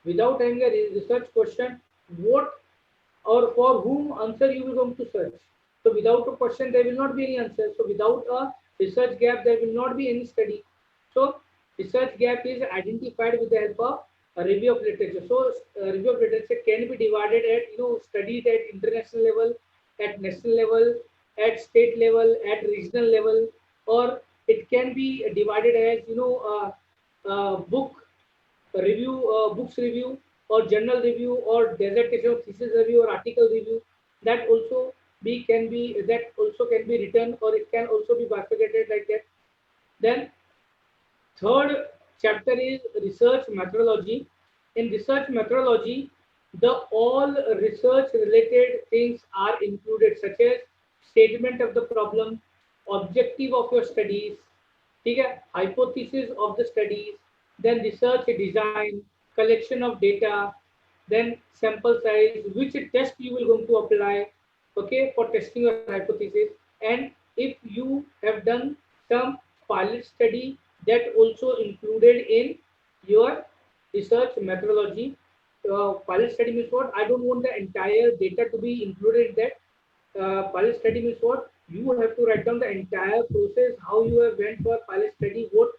Without having a research question, what or for whom answer you will going to search. So without a question, there will not be any answer. So without a research gap, there will not be any study. So research gap is identified with the help of a review of literature. So review of literature can be divided at studied at international level, at national level, at state level, at regional level, or it can be divided as book review, books review, or journal review, or dissertation, thesis review, or article review. That also can be written, or it can also be bifurcated like that. Then third chapter is research methodology. In research methodology, the all research related things are included, such as statement of the problem, objective of your studies, hypothesis of the studies, then research design, collection of data, then sample size, which test you will going to apply, okay, for testing your hypothesis. And if you have done some pilot study, that also included in your research methodology. Pilot study means what? I don't want the entire data to be included in that. Pilot study means what? You have to write down the entire process, how you have went for pilot study, what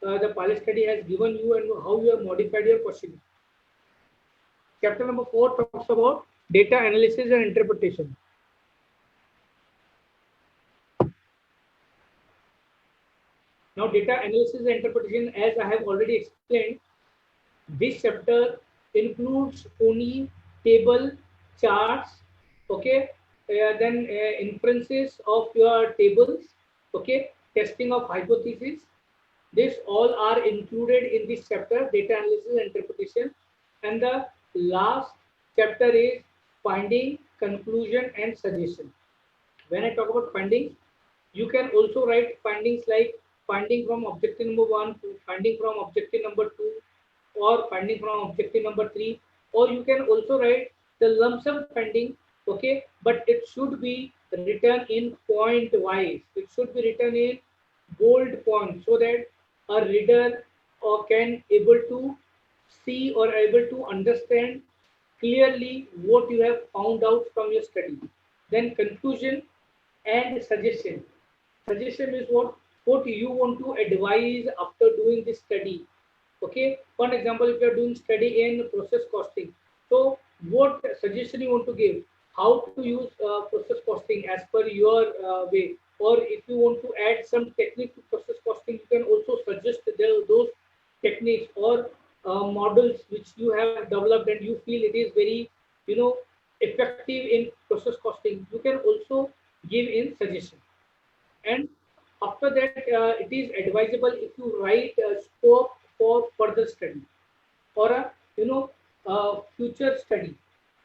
the pilot study has given you, and how you have modified your question. Chapter number 4 talks about data analysis and interpretation. Now, data analysis and interpretation, as I have already explained, this chapter includes only table, charts, okay, then inferences of your tables, okay, testing of hypothesis. This all are included in this chapter, data analysis and interpretation. And the last chapter is finding conclusion, and suggestion. When I talk about findings, you can also write findings like finding from objective number 1 to finding from objective number 2 or finding from objective number 3, or you can also write the lump sum finding. Okay, but it should be written in point wise. It should be written in bold point so that a reader or can able to see or able to understand clearly what you have found out from your study. Then conclusion and suggestion. Suggestion is what you want to advise after doing this study. Okay, for example, if you are doing study in process costing, so what suggestion you want to give, how to use process costing as per your way, or if you want to add some technique to process costing, you can also suggest those techniques or models which you have developed and you feel it is very, you know, effective in process costing. You can also give in suggestion. And after that, it is advisable if you write a scope for further study or a, you know, future study,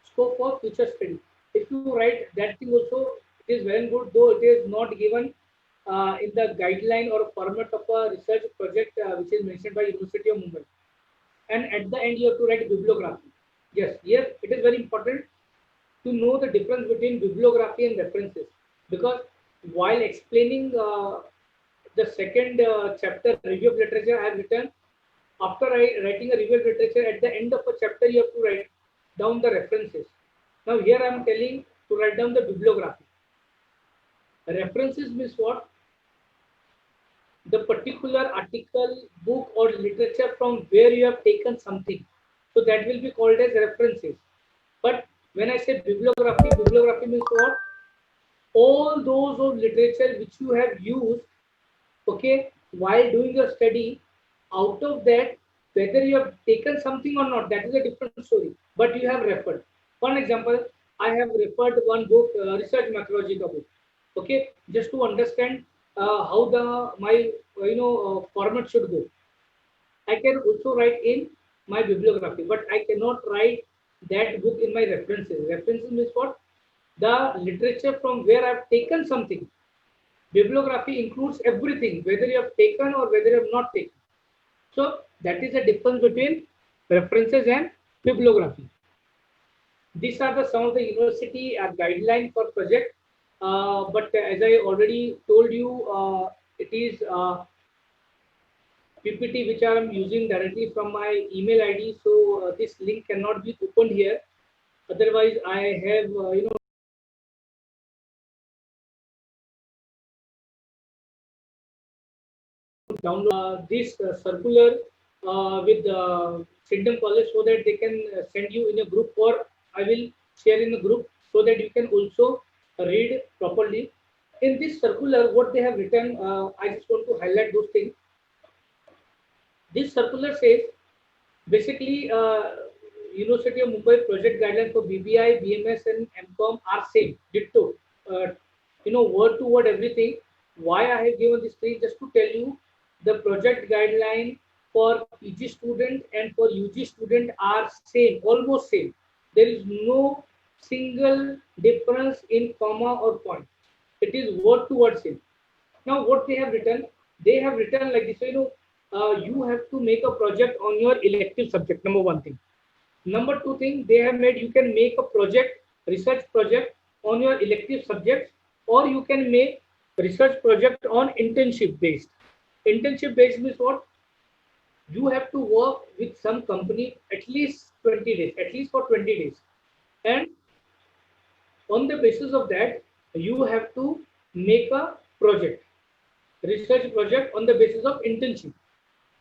scope for future study. If you write that thing also, it is well good, though it is not given in the guideline or format of a research project which is mentioned by University of Mumbai. And at the end, you have to write bibliography. Yes, here it is very important to know the difference between bibliography and references, because while explaining the second chapter, review of literature, I have written, after writing a review of literature, at the end of a chapter you have to write down the references. Now here I am telling to write down the bibliography. References means what? The particular article, book or literature from where you have taken something, so that will be called as references. But when I say bibliography, bibliography means what? All those of literature which you have used, okay, while doing your study. Out of that, whether you have taken something or not, that is a different story, but you have referred. For example, I have referred one book, research methodology book. Okay, just to understand how the my format should go. I can also write in my bibliography, but I cannot write that book in my references. References means what? The literature from where I've taken something. Bibliography includes everything, whether you have taken or whether you have not taken. So that is the difference between references and bibliography. These are the some of the university guideline for project. But as I already told you, it is PPT which I am using directly from my email ID. So this link cannot be opened here. Otherwise, I have download this circular with Syndham College so that they can send you in a group, or I will share in a group so that you can also read properly. In this circular, what they have written, I just want to highlight those things. This circular says basically University of Mumbai project guidelines for BBI, BMS, and MCOM are same, ditto. Word to word everything. Why I have given this thing? Just to tell you, the project guideline for PG student and for UG student are same, almost same. There is no single difference in comma or point. It is word to word same. Now, what they have written like this. You have to make a project on your elective subject. Number one thing. Number two thing, they have made you can make a project, research project on your elective subjects, or you can make research project on internship based. Internship based means what? You have to work with some company at least 20 days, at least for 20 days. And on the basis of that, you have to make a project, research project on the basis of internship.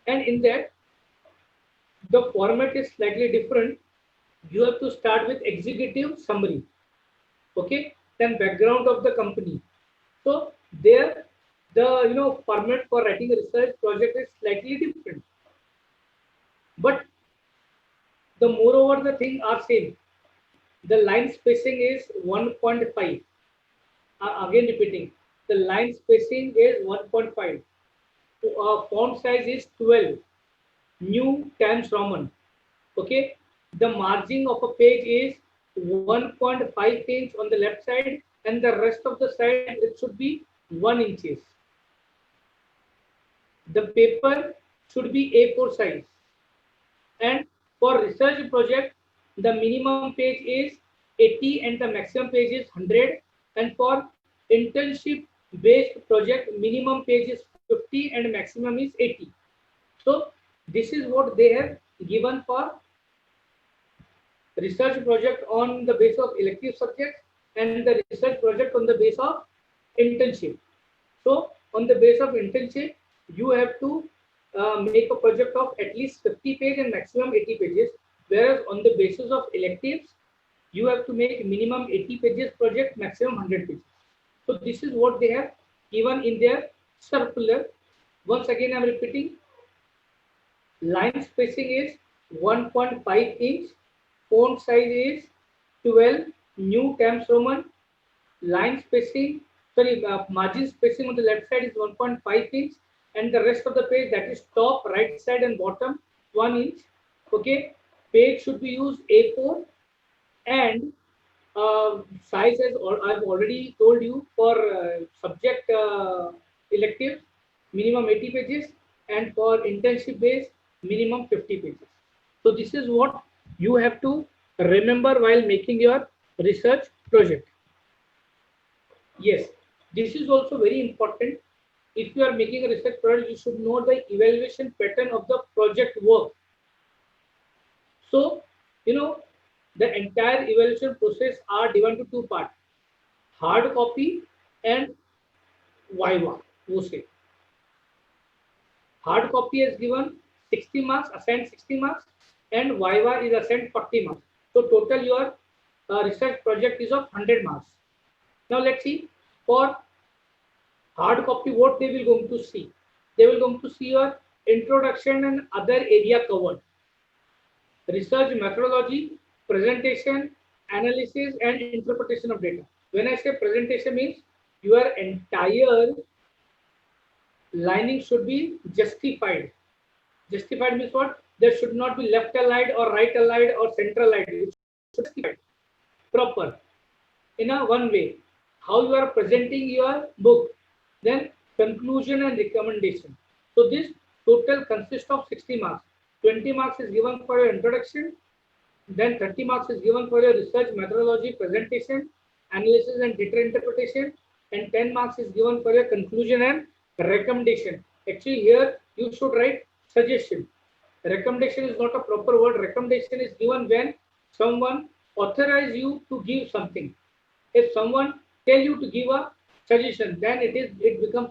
And in that, the format is slightly different. You have to start with executive summary. Okay, then background of the company. So there, the format for writing a research project is slightly different. But the moreover, the thing are same. The line spacing is 1.5. Again repeating, the line spacing is 1.5. Font size is 12. New Times Roman. Okay, the margin of a page is 1.5 inch on the left side, and the rest of the side it should be 1 inches. The paper should be A4 size. And for research project, the minimum page is 80 and the maximum page is 100. And for internship based project, minimum page is 50 and maximum is 80. So this is what they have given for research project on the basis of elective subjects and the research project on the basis of internship. So on the basis of internship, you have to make a project of at least 50 pages and maximum 80 pages. Whereas on the basis of electives, you have to make minimum 80 pages project, maximum 100 pages. So this is what they have given in their circular. Once again, I am repeating. Line spacing is 1.5 inch. Font size is 12 New Times Roman. Line spacing, margin spacing on the left side is 1.5 inch, and the rest of the page, that is top, right side and bottom, 1 inch. Okay, page should be used A4, and size as I've already told you for subject elective, minimum 80 pages, and for internship base, minimum 50 pages. So this is what you have to remember while making your research project. Yes, this is also very important. If you are making a research project, you should know the evaluation pattern of the project work. So, the entire evaluation process are divided into two parts: hard copy and viva. Hard copy is given 60 marks, assigned 60 marks, and viva is assigned 40 marks. So total your research project is of 100 marks. Now let's see, for hard copy what they will going to see. They will going to see your introduction and other area covered, research methodology, presentation, analysis, and interpretation of data. When I say presentation, means your entire lining should be justified. Justified means what? There should not be left allied or right allied or central allied. It should be justified, proper, in a one way. How you are presenting your book, then conclusion and recommendation. So this total consists of 60 marks. 20 marks is given for your introduction, then 30 marks is given for your research methodology, presentation, analysis and data interpretation, and 10 marks is given for your conclusion and recommendation. Actually here you should write suggestion. Recommendation is not a proper word. Recommendation is given when someone authorize you to give something. If someone tell you to give a suggestion, then it becomes